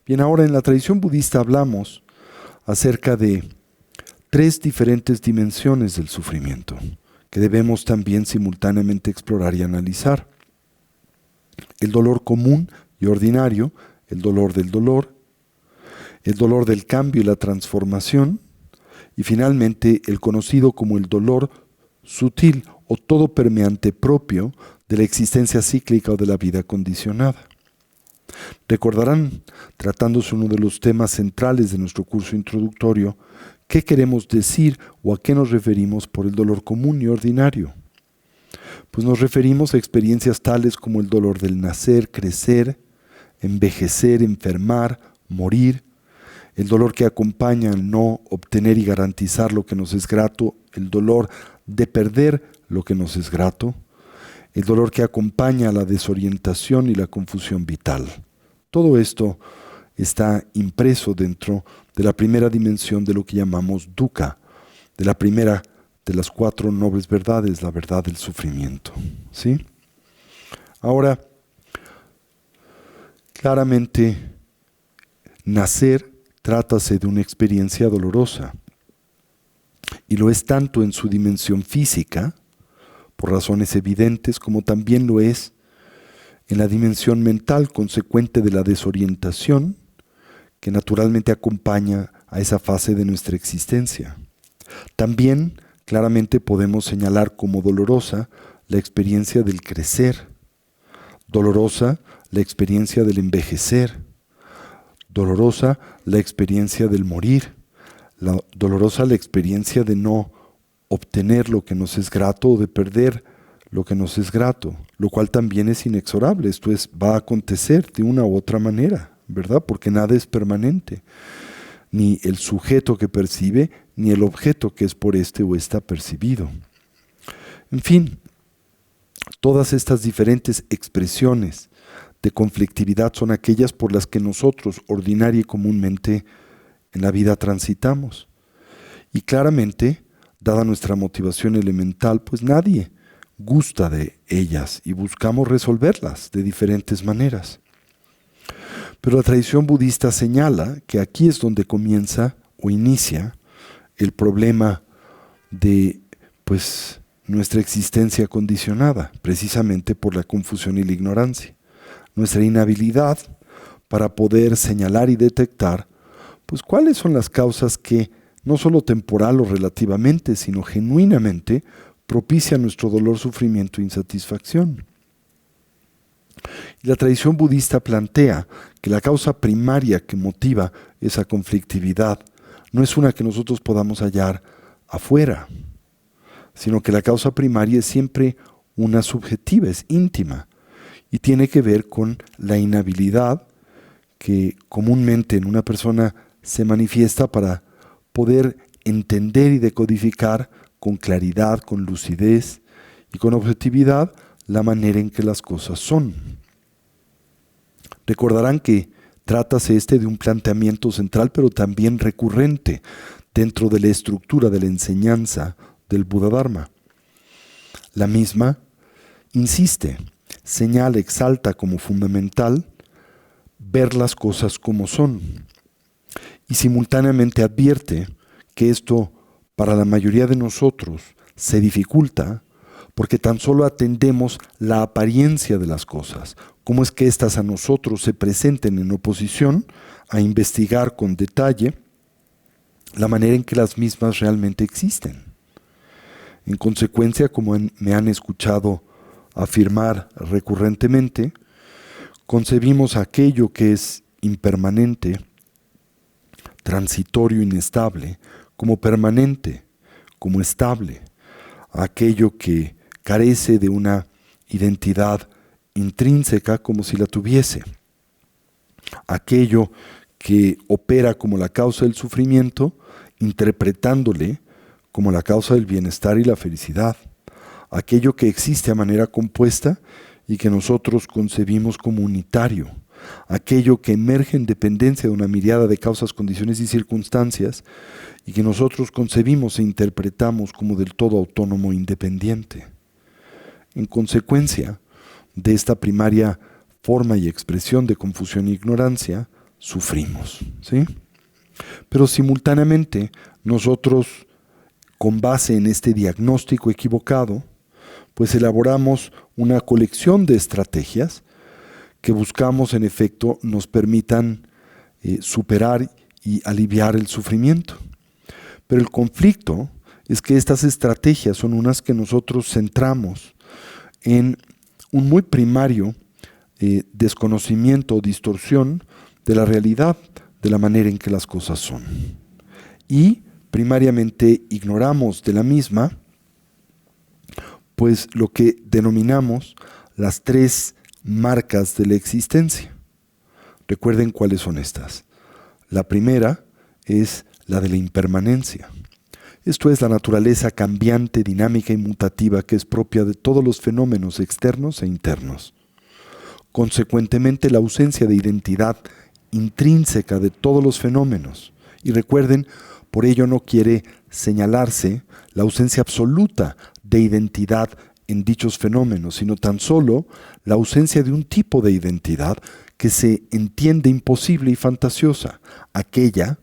Bien, ahora en la tradición budista hablamos acerca de tres diferentes dimensiones del sufrimiento que debemos también simultáneamente explorar y analizar. El dolor común y ordinario, el dolor del cambio y la transformación, y finalmente el conocido como el dolor sutil o todo permeante propio de la existencia cíclica o de la vida condicionada. Recordarán, tratándose uno de los temas centrales de nuestro curso introductorio, qué queremos decir o a qué nos referimos por el dolor común y ordinario. Pues nos referimos a experiencias tales como el dolor del nacer, crecer, envejecer, enfermar, morir, el dolor que acompaña al no obtener y garantizar lo que nos es grato, el dolor de perder lo que nos es grato, el dolor que acompaña a la desorientación y la confusión vital. Todo esto está impreso dentro de la primera dimensión de lo que llamamos dukkha, de la primera de las cuatro nobles verdades, la verdad del sufrimiento, ¿sí? Ahora, claramente, nacer trátase de una experiencia dolorosa, y lo es tanto en su dimensión física, por razones evidentes, como también lo es en la dimensión mental consecuente de la desorientación que naturalmente acompaña a esa fase de nuestra existencia. También claramente podemos señalar como dolorosa la experiencia del crecer, dolorosa la experiencia del envejecer, dolorosa la experiencia del morir, dolorosa la experiencia de no obtener lo que nos es grato o de perder lo que nos es grato, lo cual también es inexorable. Esto va a acontecer de una u otra manera, ¿verdad? Porque nada es permanente, ni el sujeto que percibe, ni el objeto que es por este o esta percibido. En fin, todas estas diferentes expresiones de conflictividad son aquellas por las que nosotros ordinaria y comúnmente en la vida transitamos. Y claramente, dada nuestra motivación elemental, pues nadie gusta de ellas y buscamos resolverlas de diferentes maneras. Pero la tradición budista señala que aquí es donde comienza o inicia el problema de nuestra existencia condicionada, precisamente por la confusión y la ignorancia. Nuestra inhabilidad para poder señalar y detectar cuáles son las causas que, no solo temporal o relativamente, sino genuinamente, propician nuestro dolor, sufrimiento e insatisfacción. Y la tradición budista plantea que la causa primaria que motiva esa conflictividad no es una que nosotros podamos hallar afuera, sino que la causa primaria es siempre una subjetiva, es íntima, y tiene que ver con la inhabilidad que comúnmente en una persona se manifiesta para poder entender y decodificar con claridad, con lucidez y con objetividad la manera en que las cosas son. Recordarán que trátase de un planteamiento central, pero también recurrente dentro de la estructura de la enseñanza del Buda Dharma. La misma insiste, señala, exalta como fundamental ver las cosas como son y simultáneamente advierte que esto para la mayoría de nosotros se dificulta porque tan solo atendemos la apariencia de las cosas, cómo es que éstas a nosotros se presenten en oposición a investigar con detalle la manera en que las mismas realmente existen. En consecuencia, como me han escuchado afirmar recurrentemente, concebimos aquello que es impermanente, transitorio, inestable, como permanente, como estable, aquello que carece de una identidad intrínseca como si la tuviese, aquello que opera como la causa del sufrimiento, interpretándole como la causa del bienestar y la felicidad, aquello que existe a manera compuesta y que nosotros concebimos como unitario, aquello que emerge en dependencia de una mirada de causas, condiciones y circunstancias y que nosotros concebimos e interpretamos como del todo autónomo e independiente. En consecuencia de esta primaria forma y expresión de confusión e ignorancia, sufrimos, ¿sí? Pero simultáneamente nosotros, con base en este diagnóstico equivocado, elaboramos una colección de estrategias que buscamos en efecto nos permitan superar y aliviar el sufrimiento. Pero el conflicto es que estas estrategias son unas que nosotros centramos en un muy primario desconocimiento o distorsión de la realidad, de la manera en que las cosas son. Y primariamente ignoramos de la misma lo que denominamos las tres marcas de la existencia. Recuerden cuáles son estas. La primera es la de la impermanencia. Esto es la naturaleza cambiante, dinámica y mutativa que es propia de todos los fenómenos externos e internos. Consecuentemente, la ausencia de identidad intrínseca de todos los fenómenos. Y recuerden, por ello no quiere señalarse la ausencia absoluta de identidad en dichos fenómenos, sino tan solo la ausencia de un tipo de identidad que se entiende imposible y fantasiosa, aquella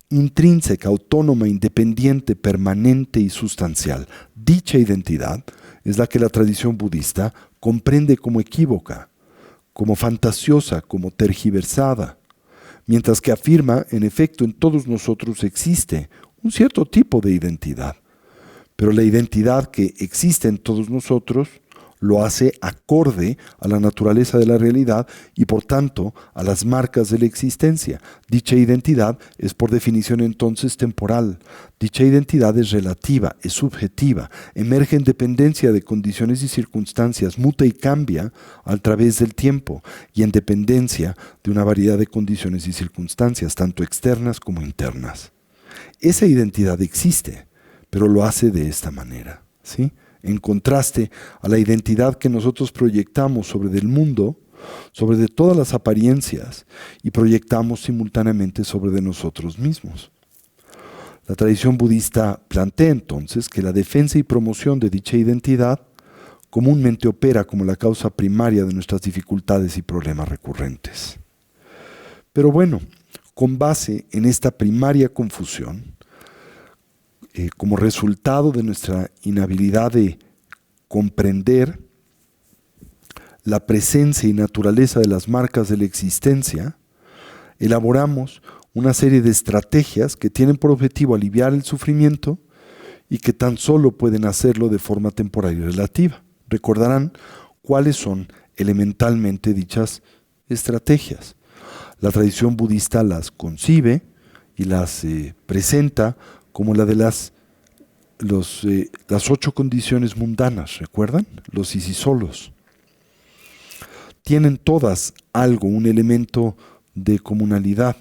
intrínseca, autónoma, independiente, permanente y sustancial. Dicha identidad es la que la tradición budista comprende como equívoca, como fantasiosa, como tergiversada, mientras que afirma, en efecto, en todos nosotros existe un cierto tipo de identidad. Pero la identidad que existe en todos nosotros lo hace acorde a la naturaleza de la realidad y por tanto a las marcas de la existencia. Dicha identidad es por definición entonces temporal. Dicha identidad es relativa, es subjetiva, emerge en dependencia de condiciones y circunstancias, muta y cambia a través del tiempo y en dependencia de una variedad de condiciones y circunstancias, tanto externas como internas. Esa identidad existe, pero lo hace de esta manera, ¿sí? En contraste a la identidad que nosotros proyectamos sobre del mundo, sobre de todas las apariencias, y proyectamos simultáneamente sobre de nosotros mismos. La tradición budista plantea entonces que la defensa y promoción de dicha identidad comúnmente opera como la causa primaria de nuestras dificultades y problemas recurrentes. Pero bueno, con base en esta primaria confusión, como resultado de nuestra inhabilidad de comprender la presencia y naturaleza de las marcas de la existencia, elaboramos una serie de estrategias que tienen por objetivo aliviar el sufrimiento y que tan solo pueden hacerlo de forma temporal y relativa. Recordarán cuáles son elementalmente dichas estrategias. La tradición budista las concibe y las presenta como la de las 8 condiciones mundanas, ¿recuerdan? Los isisolos. Tienen todas algo, un elemento de comunalidad.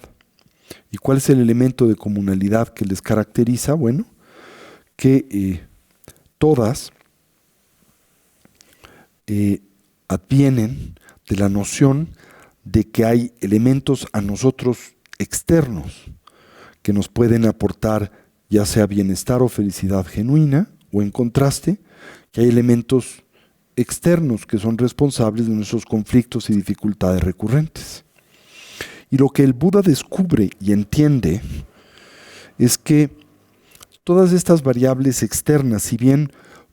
¿Y cuál es el elemento de comunalidad que les caracteriza? Bueno, que todas advienen de la noción de que hay elementos a nosotros externos que nos pueden aportar ya sea bienestar o felicidad genuina, o en contraste, que hay elementos externos que son responsables de nuestros conflictos y dificultades recurrentes. Y lo que el Buda descubre y entiende es que todas estas variables externas, si bien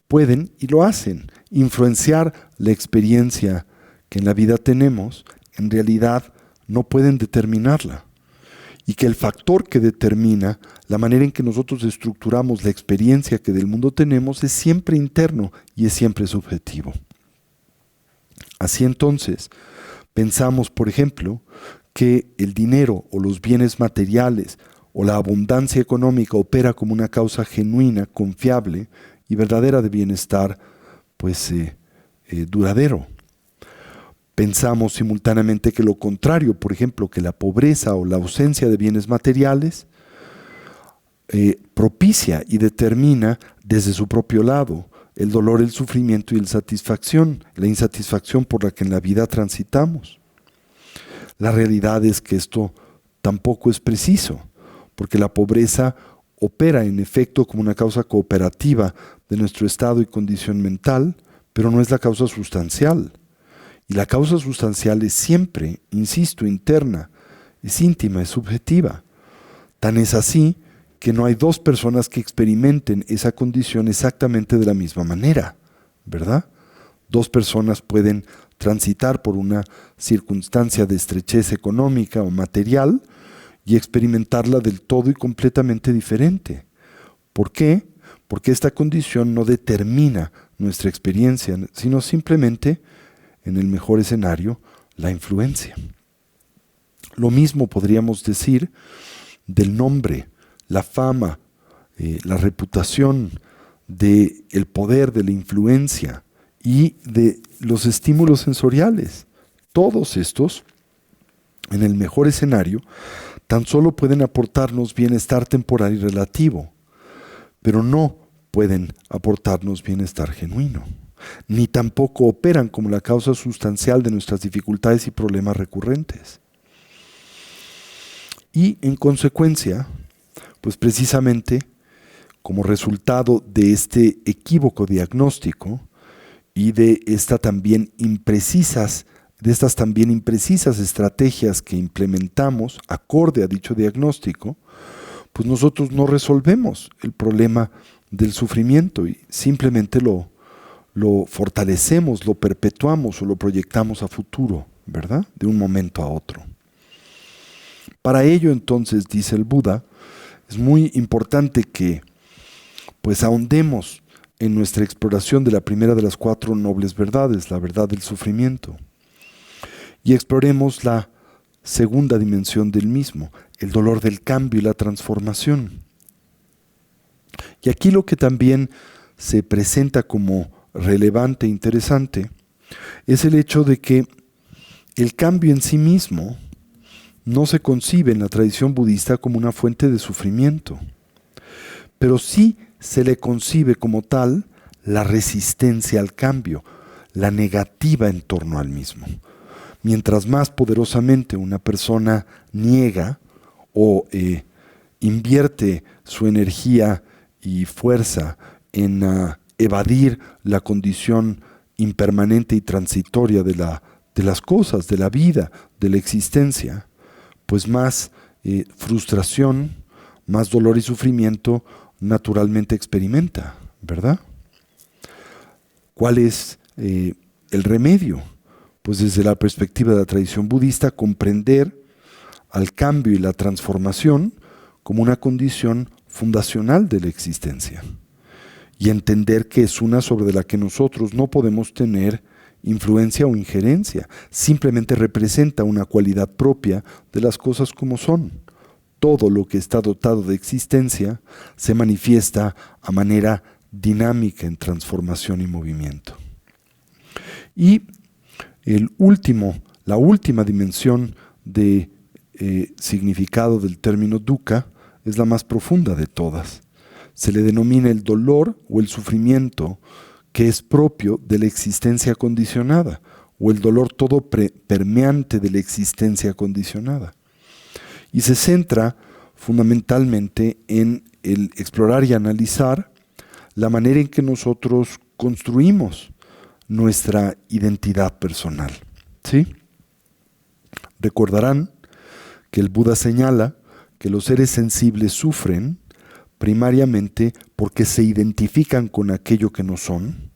pueden, y lo hacen, influenciar la experiencia que en la vida tenemos, en realidad no pueden determinarla. Y que el factor que determina la manera en que nosotros estructuramos la experiencia que del mundo tenemos es siempre interno y es siempre subjetivo. Así entonces, pensamos, por ejemplo, que el dinero o los bienes materiales o la abundancia económica opera como una causa genuina, confiable y verdadera de bienestar, duradero. Pensamos simultáneamente que lo contrario, por ejemplo, que la pobreza o la ausencia de bienes materiales propicia y determina desde su propio lado el dolor, el sufrimiento y la insatisfacción por la que en la vida transitamos. La realidad es que esto tampoco es preciso, porque la pobreza opera en efecto como una causa cooperativa de nuestro estado y condición mental, pero no es la causa sustancial. Y la causa sustancial es siempre, insisto, interna, es íntima, es subjetiva. Tan es así que no hay dos personas que experimenten esa condición exactamente de la misma manera, ¿verdad? Dos personas pueden transitar por una circunstancia de estrechez económica o material y experimentarla del todo y completamente diferente. ¿Por qué? Porque esta condición no determina nuestra experiencia, sino simplemente, en el mejor escenario, la influencia. Lo mismo podríamos decir del nombre, la fama, la reputación, del poder, de la influencia y de los estímulos sensoriales. Todos estos, en el mejor escenario, tan solo pueden aportarnos bienestar temporal y relativo, pero no pueden aportarnos bienestar genuino, ni tampoco operan como la causa sustancial de nuestras dificultades y problemas recurrentes. Y en consecuencia, pues precisamente como resultado de este equívoco diagnóstico y de estas también imprecisas estrategias que implementamos acorde a dicho diagnóstico, pues nosotros no resolvemos el problema del sufrimiento y simplemente lo lo fortalecemos, lo perpetuamos o lo proyectamos a futuro, ¿verdad? De un momento a otro. Para ello, entonces, dice el Buda, es muy importante que pues ahondemos en nuestra exploración de la primera de las 4 nobles verdades, la verdad del sufrimiento, y exploremos la segunda dimensión del mismo, el dolor del cambio y la transformación. Y aquí lo que también se presenta como relevante e interesante es el hecho de que el cambio en sí mismo no se concibe en la tradición budista como una fuente de sufrimiento, pero sí se le concibe como tal la resistencia al cambio, la negativa en torno al mismo. Mientras más poderosamente una persona niega o invierte su energía y fuerza en evadir la condición impermanente y transitoria de las cosas, de la vida, de la existencia, pues más frustración, más dolor y sufrimiento naturalmente experimenta, ¿verdad? ¿Cuál es el remedio? Pues desde la perspectiva de la tradición budista, comprender al cambio y la transformación como una condición fundacional de la existencia y entender que es una sobre la que nosotros no podemos tener influencia o injerencia, simplemente representa una cualidad propia de las cosas como son. Todo lo que está dotado de existencia se manifiesta a manera dinámica en transformación y movimiento. Y la última dimensión de significado del término dukkha es la más profunda de todas. Se le denomina el dolor o el sufrimiento que es propio de la existencia condicionada, o el dolor todo permeante de la existencia condicionada. Y se centra fundamentalmente en el explorar y analizar la manera en que nosotros construimos nuestra identidad personal. ¿Sí? Recordarán que el Buda señala que los seres sensibles sufren primariamente porque se identifican con aquello que no son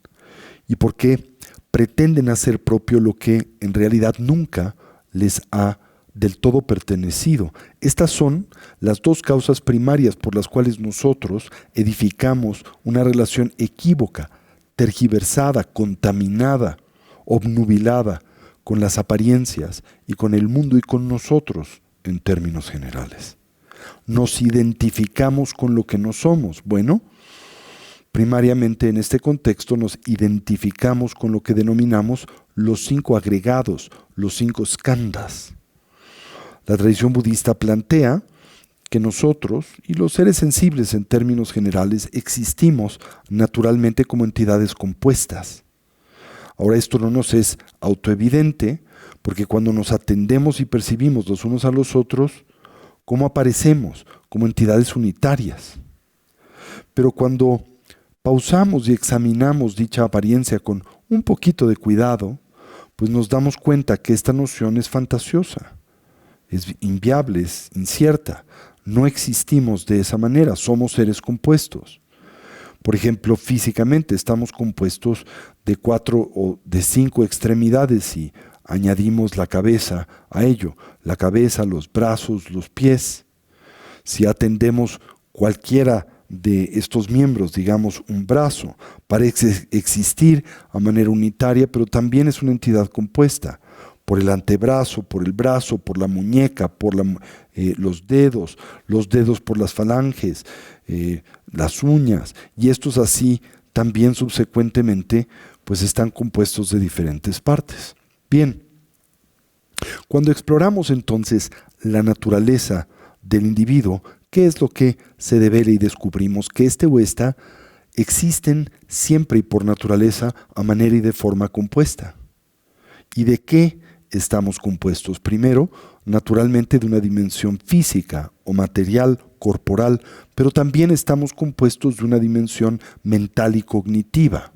y porque pretenden hacer propio lo que en realidad nunca les ha del todo pertenecido. Estas son las 2 causas primarias por las cuales nosotros edificamos una relación equívoca, tergiversada, contaminada, obnubilada con las apariencias y con el mundo y con nosotros en términos generales. Nos identificamos con lo que no somos. Bueno, primariamente en este contexto nos identificamos con lo que denominamos los 5 agregados, los 5 skandhas. La tradición budista plantea que nosotros y los seres sensibles en términos generales existimos naturalmente como entidades compuestas. Ahora esto no nos es autoevidente porque cuando nos atendemos y percibimos los unos a los otros, ¿cómo aparecemos? Como entidades unitarias. Pero cuando pausamos y examinamos dicha apariencia con un poquito de cuidado, pues nos damos cuenta que esta noción es fantasiosa. Es inviable, es incierta. No existimos de esa manera, somos seres compuestos. Por ejemplo, físicamente estamos compuestos de 4 o de 5 extremidades y añadimos la cabeza a ello, la cabeza, los brazos, los pies. Si atendemos cualquiera de estos miembros, digamos un brazo, parece existir a manera unitaria, pero también es una entidad compuesta. Por el antebrazo, por el brazo, por la muñeca, por los dedos por las falanges, las uñas, y estos así también subsecuentemente pues están compuestos de diferentes partes. Bien, cuando exploramos entonces la naturaleza del individuo, ¿qué es lo que se devela y descubrimos? Que este o esta existen siempre y por naturaleza a manera y de forma compuesta. ¿Y de qué estamos compuestos? Primero, naturalmente de una dimensión física o material, corporal, pero también estamos compuestos de una dimensión mental y cognitiva.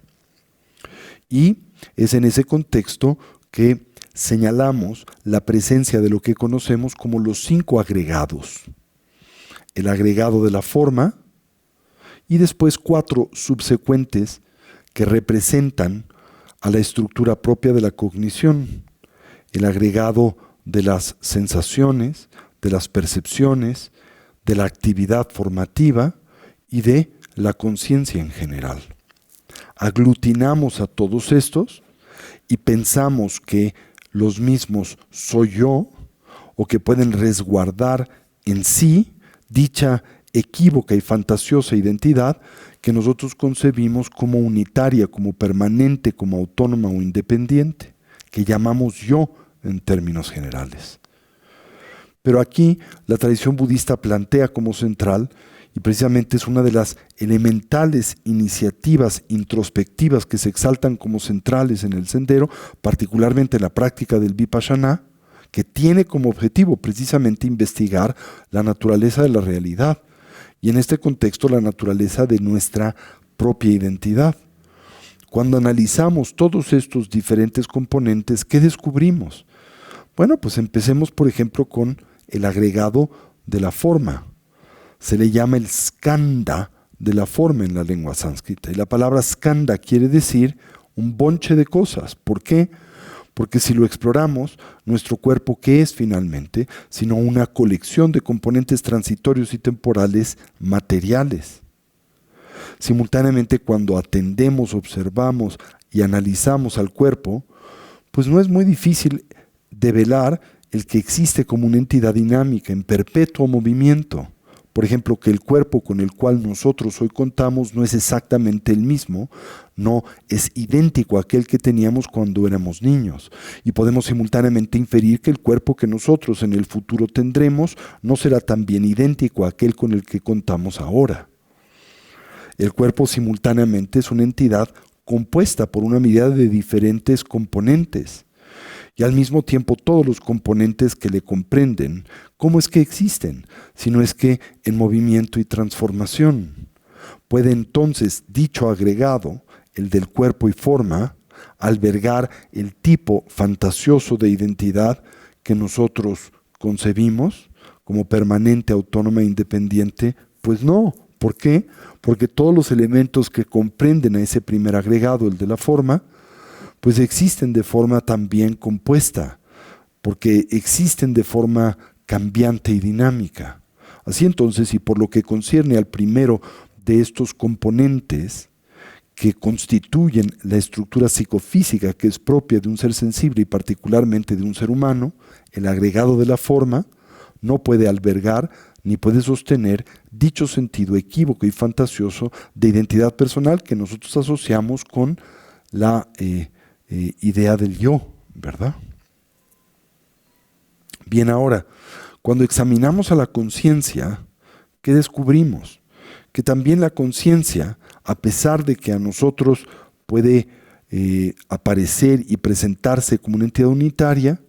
Y es en ese contexto que señalamos la presencia de lo que conocemos como los 5 agregados. El agregado de la forma y después 4 subsecuentes que representan a la estructura propia de la cognición, el agregado de las sensaciones, de las percepciones, de la actividad formativa y de la conciencia en general. Aglutinamos a todos estos y pensamos que los mismos soy yo, o que pueden resguardar en sí dicha equívoca y fantasiosa identidad que nosotros concebimos como unitaria, como permanente, como autónoma o independiente, que llamamos yo en términos generales. Pero aquí la tradición budista plantea como central, y precisamente es una de las elementales iniciativas introspectivas que se exaltan como centrales en el sendero, particularmente en la práctica del Vipassana, que tiene como objetivo precisamente investigar la naturaleza de la realidad, y en este contexto la naturaleza de nuestra propia identidad. Cuando analizamos todos estos diferentes componentes, ¿qué descubrimos? Bueno, pues empecemos por ejemplo con el agregado de la forma. Se le llama el skanda de la forma en la lengua sánscrita, y la palabra skanda quiere decir un bonche de cosas. ¿Por qué? Porque si lo exploramos, nuestro cuerpo, ¿qué es finalmente? Sino una colección de componentes transitorios y temporales materiales. Simultáneamente, cuando atendemos, observamos y analizamos al cuerpo, pues no es muy difícil develar el que existe como una entidad dinámica en perpetuo movimiento. Por ejemplo, que el cuerpo con el cual nosotros hoy contamos no es exactamente el mismo, no es idéntico a aquel que teníamos cuando éramos niños. Y podemos simultáneamente inferir que el cuerpo que nosotros en el futuro tendremos no será también idéntico a aquel con el que contamos ahora. El cuerpo simultáneamente es una entidad compuesta por una mirada de diferentes componentes. Y al mismo tiempo todos los componentes que le comprenden, ¿cómo es que existen? Si no es que en movimiento y transformación. Puede entonces dicho agregado, el del cuerpo y forma, albergar el tipo fantasioso de identidad que nosotros concebimos como permanente, autónoma e independiente. Pues no. ¿Por qué? Porque todos los elementos que comprenden a ese primer agregado, el de la forma, pues existen de forma también compuesta, porque existen de forma cambiante y dinámica. Así entonces, y por lo que concierne al primero de estos componentes que constituyen la estructura psicofísica que es propia de un ser sensible y particularmente de un ser humano, el agregado de la forma no puede albergar ni puede sostener dicho sentido equívoco y fantasioso de identidad personal que nosotros asociamos con la idea del yo, ¿verdad? Bien, ahora, cuando examinamos a la conciencia, ¿qué descubrimos? Que también la conciencia, a pesar de que a nosotros puede aparecer y presentarse como una entidad unitaria,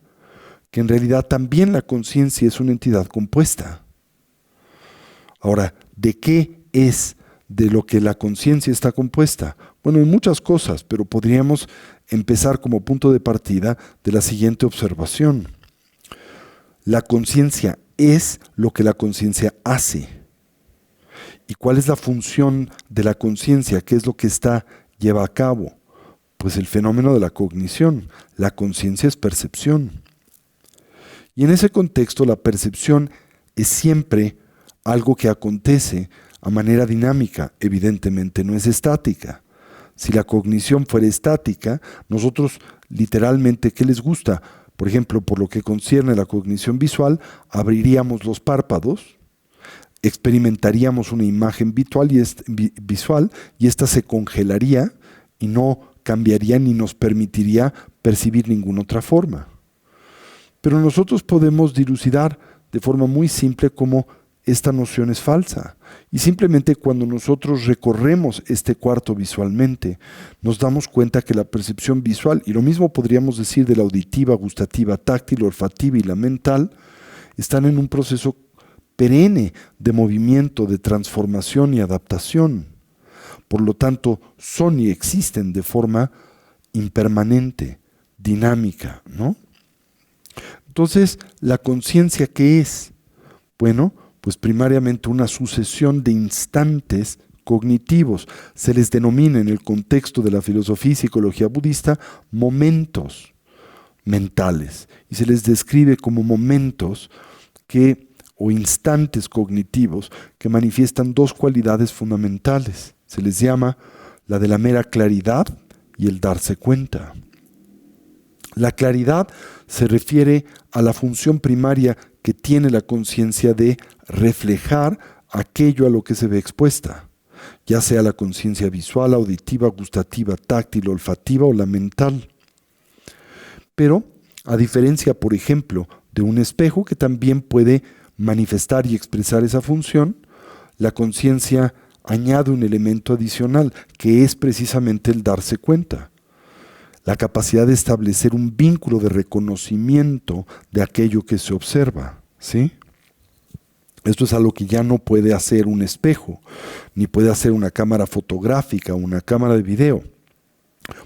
que en realidad también la conciencia es una entidad compuesta. Ahora, ¿de qué es de lo que la conciencia está compuesta? Bueno, en muchas cosas, pero podríamos empezar como punto de partida de la siguiente observación. La conciencia es lo que la conciencia hace. ¿Y cuál es la función de la conciencia? ¿Qué es lo que lleva a cabo? Pues el fenómeno de la cognición. La conciencia es percepción. Y en ese contexto la percepción es siempre algo que acontece a manera dinámica, evidentemente no es estática. Si la cognición fuera estática, nosotros literalmente, ¿qué les gusta? Por ejemplo, por lo que concierne a la cognición visual, abriríamos los párpados, experimentaríamos una imagen visual y ésta se congelaría y no cambiaría ni nos permitiría percibir ninguna otra forma. Pero nosotros podemos dilucidar de forma muy simple cómo esta noción es falsa. Y simplemente cuando nosotros recorremos este cuarto visualmente, nos damos cuenta que la percepción visual, y lo mismo podríamos decir de la auditiva, gustativa, táctil, olfativa y la mental, están en un proceso perenne de movimiento, de transformación y adaptación. Por lo tanto, son y existen de forma impermanente, dinámica, ¿no? Entonces, ¿la conciencia qué es? Bueno, pues primariamente una sucesión de instantes cognitivos. Se les denomina en el contexto de la filosofía y psicología budista momentos mentales y se les describe como momentos o instantes cognitivos que manifiestan dos cualidades fundamentales. Se les llama la de la mera claridad y el darse cuenta. La claridad se refiere a la función primaria que tiene la conciencia de reflejar aquello a lo que se ve expuesta, ya sea la conciencia visual, auditiva, gustativa, táctil, olfativa o la mental. Pero, a diferencia, por ejemplo, de un espejo que también puede manifestar y expresar esa función, la conciencia añade un elemento adicional, que es precisamente el darse cuenta. La capacidad de establecer un vínculo de reconocimiento de aquello que se observa, ¿sí? Esto es algo que ya no puede hacer un espejo, ni puede hacer una cámara fotográfica o una cámara de video.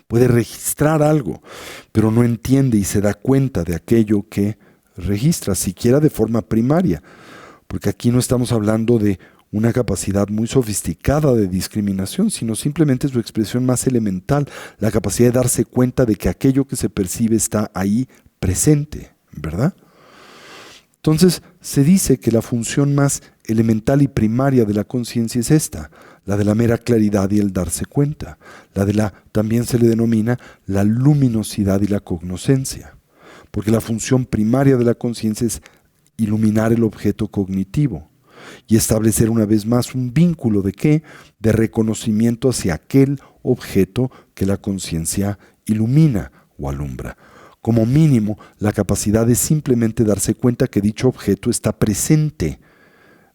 Puede registrar algo, pero no entiende y se da cuenta de aquello que registra, siquiera de forma primaria, porque aquí no estamos hablando de una capacidad muy sofisticada de discriminación, sino simplemente su expresión más elemental, la capacidad de darse cuenta de que aquello que se percibe está ahí presente, ¿verdad? Entonces, se dice que la función más elemental y primaria de la conciencia es esta, la de la mera claridad y el darse cuenta, también se le denomina la luminosidad y la cognoscencia, porque la función primaria de la conciencia es iluminar el objeto cognitivo y establecer una vez más un vínculo ¿de qué? De reconocimiento hacia aquel objeto que la conciencia ilumina o alumbra. Como mínimo, la capacidad de simplemente darse cuenta que dicho objeto está presente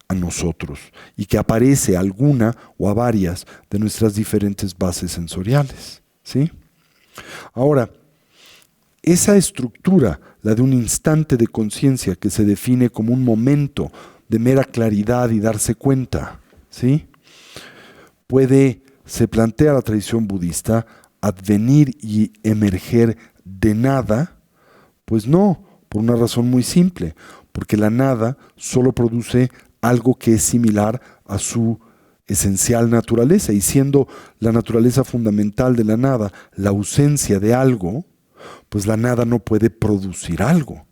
a nosotros y que aparece a alguna o a varias de nuestras diferentes bases sensoriales, ¿sí? Ahora, esa estructura, la de un instante de conciencia que se define como un momento de mera claridad y darse cuenta, ¿sí? Se plantea la tradición budista, advenir y emerger de nada. Pues no, por una razón muy simple, porque la nada solo produce algo que es similar a su esencial naturaleza, y siendo la naturaleza fundamental de la nada la ausencia de algo, pues la nada no puede producir algo.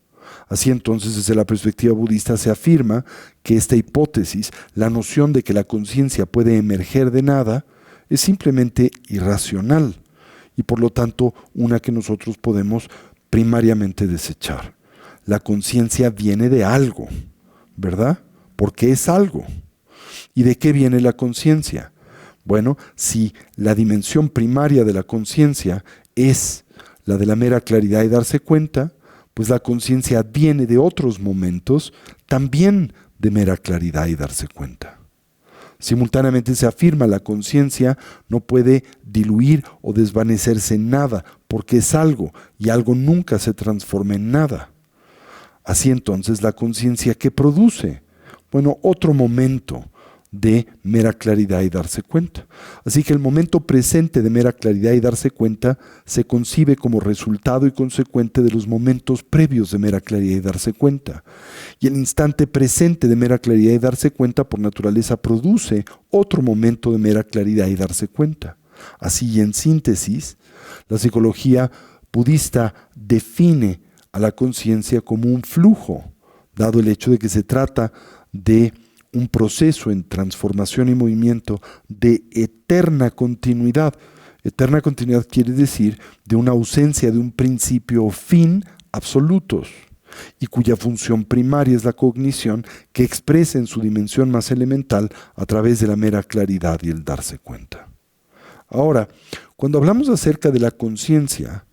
Así entonces, desde la perspectiva budista se afirma que esta hipótesis, la noción de que la conciencia puede emerger de nada, es simplemente irracional y por lo tanto una que nosotros podemos primariamente desechar. La conciencia viene de algo, ¿verdad? Porque es algo. ¿Y de qué viene la conciencia? Bueno, si la dimensión primaria de la conciencia es la de la mera claridad y darse cuenta, pues la conciencia viene de otros momentos también de mera claridad y darse cuenta. Simultáneamente se afirma la conciencia no puede diluir o desvanecerse en nada, porque es algo, y algo nunca se transforma en nada. Así entonces la conciencia, ¿qué produce? Bueno, otro momento de mera claridad y darse cuenta. Así que el momento presente de mera claridad y darse cuenta se concibe como resultado y consecuente de los momentos previos de mera claridad y darse cuenta. Y el instante presente de mera claridad y darse cuenta por naturaleza produce otro momento de mera claridad y darse cuenta. Así, en síntesis, la psicología budista define a la conciencia como un flujo, dado el hecho de que se trata de un proceso en transformación y movimiento de eterna continuidad. Eterna continuidad quiere decir de una ausencia de un principio o fin absolutos, y cuya función primaria es la cognición que expresa en su dimensión más elemental a través de la mera claridad y el darse cuenta. Ahora, cuando hablamos acerca de la conciencia,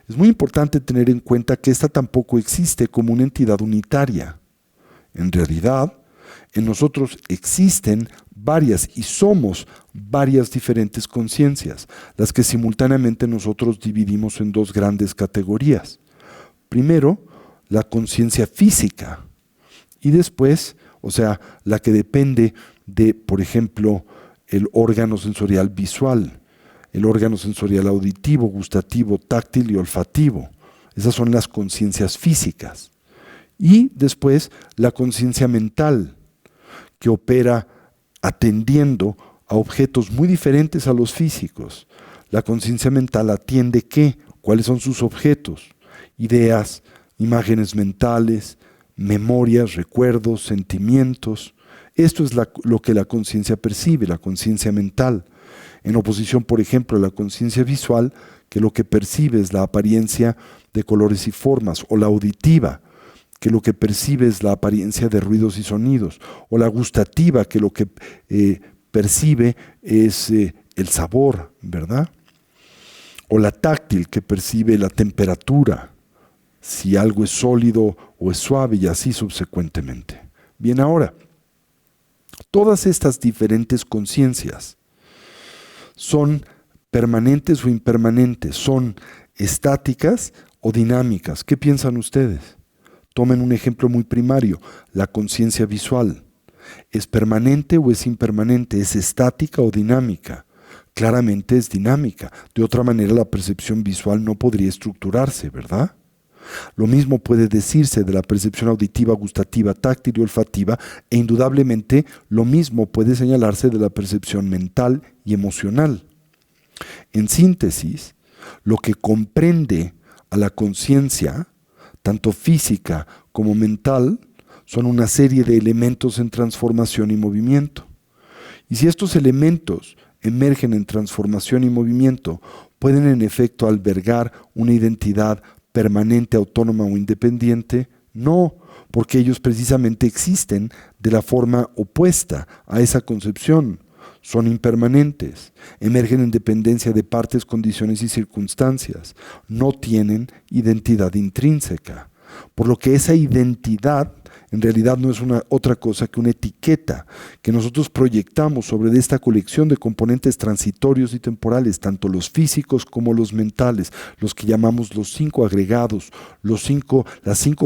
es muy importante tener en cuenta que esta tampoco existe como una entidad unitaria. En realidad, en nosotros existen varias y somos varias diferentes conciencias, las que simultáneamente nosotros dividimos en dos grandes categorías. Primero, la conciencia física y después, la que depende de, por ejemplo, el órgano sensorial visual, el órgano sensorial auditivo, gustativo, táctil y olfativo. Esas son las conciencias físicas. Y después la conciencia mental, que opera atendiendo a objetos muy diferentes a los físicos. La conciencia mental atiende ¿qué? ¿Cuáles son sus objetos? Ideas, imágenes mentales, memorias, recuerdos, sentimientos. Esto es lo que la conciencia percibe, la conciencia mental. En oposición, por ejemplo, a la conciencia visual, que lo que percibe es la apariencia de colores y formas, o la auditiva, que lo que percibe es la apariencia de ruidos y sonidos, o la gustativa, que lo que percibe es el sabor, ¿verdad? O la táctil, que percibe la temperatura, si algo es sólido o es suave, y así subsecuentemente. Bien, ahora, todas estas diferentes conciencias son permanentes o impermanentes, son estáticas o dinámicas. ¿Qué piensan ustedes? Tomen un ejemplo muy primario, la conciencia visual. ¿Es permanente o es impermanente? ¿Es estática o dinámica? Claramente es dinámica. De otra manera, la percepción visual no podría estructurarse, ¿verdad? Lo mismo puede decirse de la percepción auditiva, gustativa, táctil y olfativa, e indudablemente lo mismo puede señalarse de la percepción mental y emocional. En síntesis, lo que comprende a la conciencia, tanto física como mental, son una serie de elementos en transformación y movimiento. Y si estos elementos emergen en transformación y movimiento, pueden en efecto albergar una identidad permanente, autónoma o independiente. No, porque ellos precisamente existen de la forma opuesta a esa concepción. Son impermanentes, emergen en dependencia de partes, condiciones y circunstancias. No tienen identidad intrínseca. Por lo que esa identidad en realidad no es otra cosa que una etiqueta que nosotros proyectamos sobre esta colección de componentes transitorios y temporales, tanto los físicos como los mentales, los que llamamos los 5 agregados, las 5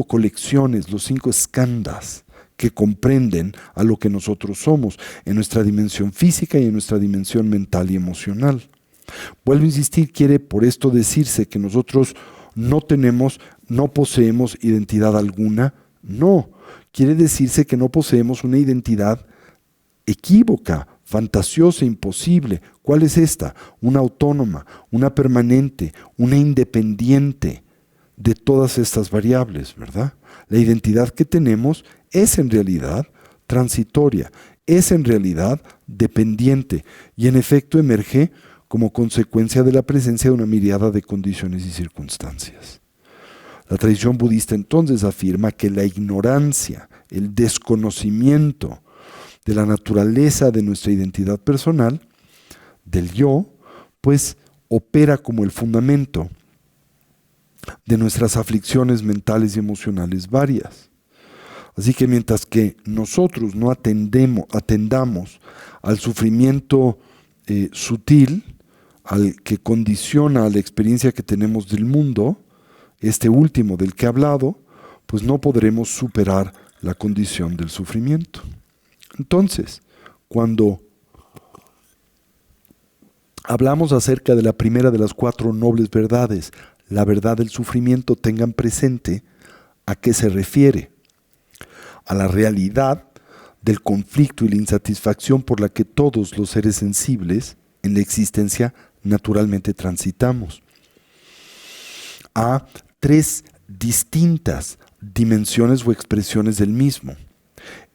colecciones, los 5 skandhas, que comprenden a lo que nosotros somos en nuestra dimensión física y en nuestra dimensión mental y emocional. Vuelvo a insistir, quiere por esto decirse que nosotros no poseemos identidad alguna. No, quiere decirse que no poseemos una identidad equívoca, fantasiosa, imposible. ¿Cuál es esta? Una autónoma, una permanente, una independiente de todas estas variables, ¿verdad? La identidad que tenemos es en realidad transitoria, es en realidad dependiente y en efecto emerge como consecuencia de la presencia de una miríada de condiciones y circunstancias. La tradición budista entonces afirma que la ignorancia, el desconocimiento de la naturaleza de nuestra identidad personal, del yo, pues opera como el fundamento de nuestras aflicciones mentales y emocionales varias. Así que mientras que nosotros no atendamos al sufrimiento sutil, al que condiciona la experiencia que tenemos del mundo, este último del que he hablado, pues no podremos superar la condición del sufrimiento. Entonces, cuando hablamos acerca de la primera de las 4 nobles verdades, la verdad del sufrimiento, tengan presente a qué se refiere. A la realidad del conflicto y la insatisfacción por la que todos los seres sensibles en la existencia naturalmente transitamos. A 3 distintas dimensiones o expresiones del mismo.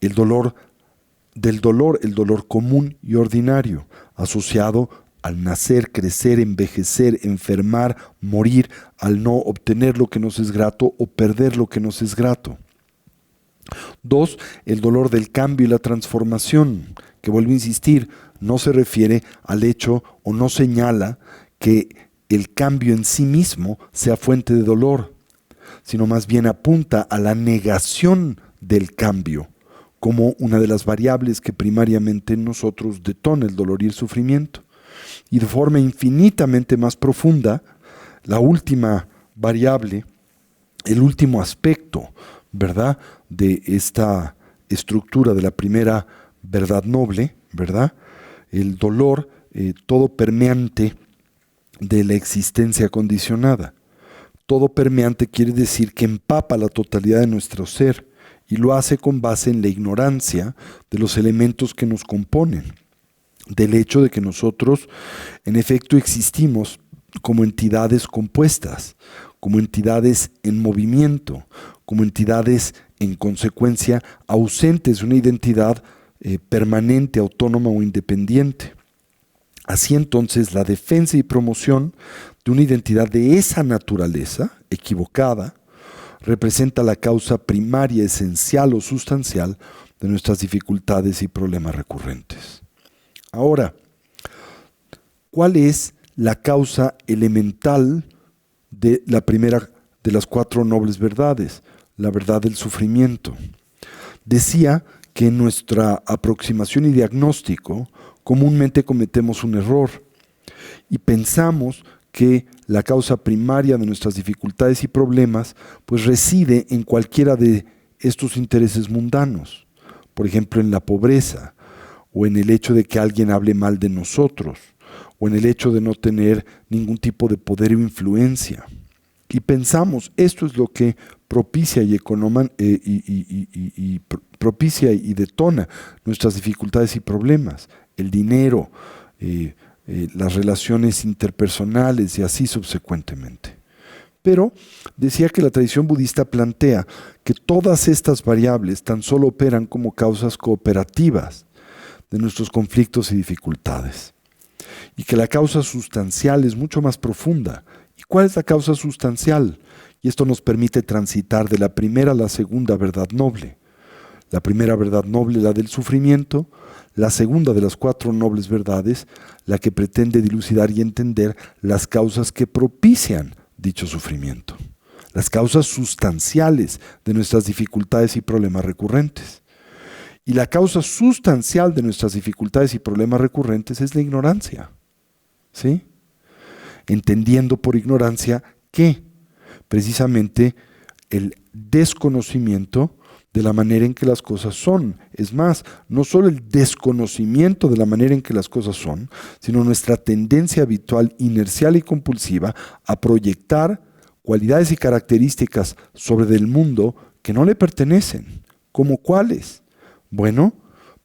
El dolor común y ordinario, asociado al nacer, crecer, envejecer, enfermar, morir, al no obtener lo que nos es grato o perder lo que nos es grato. 2, el dolor del cambio y la transformación, que vuelvo a insistir, no se refiere al hecho o no señala que el cambio en sí mismo sea fuente de dolor, sino más bien apunta a la negación del cambio como una de las variables que primariamente en nosotros detona el dolor y el sufrimiento. Y de forma infinitamente más profunda, la última variable, el último aspecto, ¿verdad?, de esta estructura de la primera verdad noble, ¿verdad?, el dolor todo permeante de la existencia condicionada. Todo permeante quiere decir que empapa la totalidad de nuestro ser y lo hace con base en la ignorancia de los elementos que nos componen. del hecho de que nosotros en efecto existimos como entidades compuestas, como entidades en movimiento, como entidades en consecuencia ausentes de una identidad permanente, autónoma o independiente. Así entonces la defensa y promoción de una identidad de esa naturaleza equivocada representa la causa primaria, esencial o sustancial de nuestras dificultades y problemas recurrentes. Ahora, ¿cuál es la causa elemental de la primera de las 4 nobles verdades? La verdad del sufrimiento. Decía que en nuestra aproximación y diagnóstico comúnmente cometemos un error y pensamos que la causa primaria de nuestras dificultades y problemas pues reside en cualquiera de estos intereses mundanos, por ejemplo en la pobreza, o en el hecho de que alguien hable mal de nosotros, o en el hecho de no tener ningún tipo de poder o influencia. Y pensamos, esto es lo que propicia propicia y detona nuestras dificultades y problemas, el dinero, las relaciones interpersonales y así subsecuentemente. Pero decía que la tradición budista plantea que todas estas variables tan solo operan como causas cooperativas de nuestros conflictos y dificultades, y que la causa sustancial es mucho más profunda. ¿Y cuál es la causa sustancial? Y esto nos permite transitar de la primera a la segunda verdad noble. La primera verdad noble, la del sufrimiento; la segunda de las 4 nobles verdades, la que pretende dilucidar y entender las causas que propician dicho sufrimiento, las causas sustanciales de nuestras dificultades y problemas recurrentes. Y la causa sustancial de nuestras dificultades y problemas recurrentes es la ignorancia, ¿sí? Entendiendo por ignorancia que precisamente el desconocimiento de la manera en que las cosas son. Es más, no solo el desconocimiento de la manera en que las cosas son, sino nuestra tendencia habitual, inercial y compulsiva a proyectar cualidades y características sobre el mundo que no le pertenecen. ¿Como cuáles? Bueno,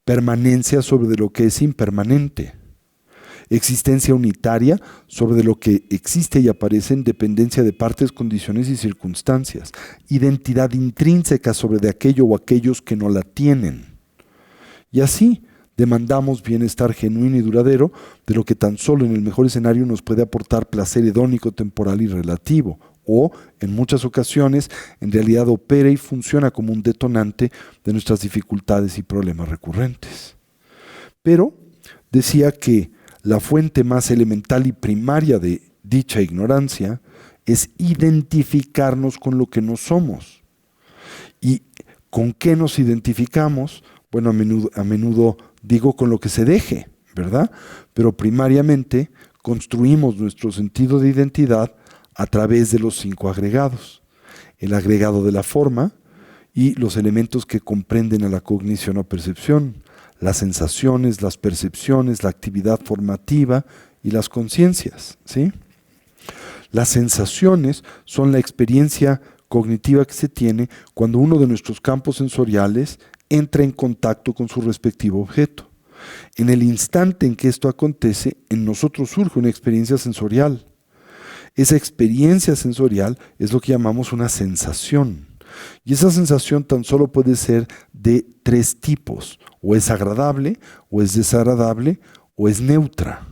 permanencia sobre lo que es impermanente. Existencia unitaria sobre lo que existe y aparece en dependencia de partes, condiciones y circunstancias. Identidad intrínseca sobre de aquello o aquellos que no la tienen. Y así demandamos bienestar genuino y duradero de lo que tan solo en el mejor escenario nos puede aportar placer hedónico, temporal y relativo, o en muchas ocasiones en realidad opera y funciona como un detonante de nuestras dificultades y problemas recurrentes. Pero decía que la fuente más elemental y primaria de dicha ignorancia es identificarnos con lo que no somos. ¿Y con qué nos identificamos? Bueno, a menudo digo con lo que se deje, ¿verdad? Pero primariamente construimos nuestro sentido de identidad a través de los 5 agregados. El agregado de la forma y los elementos que comprenden a la cognición o percepción, las sensaciones, las percepciones, la actividad formativa y las conciencias, ¿sí? Las sensaciones son la experiencia cognitiva que se tiene cuando uno de nuestros campos sensoriales entra en contacto con su respectivo objeto. En el instante en que esto acontece, en nosotros surge una experiencia sensorial. Esa experiencia sensorial es lo que llamamos una sensación. Y esa sensación tan solo puede ser de 3 tipos. O es agradable, o es desagradable, o es neutra.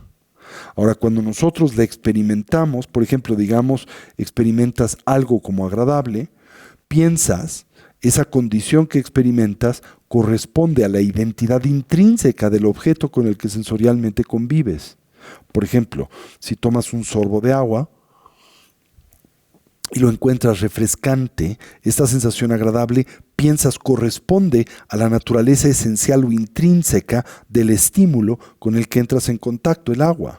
Ahora, cuando nosotros la experimentamos, por ejemplo, digamos, experimentas algo como agradable, piensas, esa condición que experimentas corresponde a la identidad intrínseca del objeto con el que sensorialmente convives. Por ejemplo, si tomas un sorbo de agua y lo encuentras refrescante, esta sensación agradable, piensas, corresponde a la naturaleza esencial o intrínseca del estímulo con el que entras en contacto, el agua.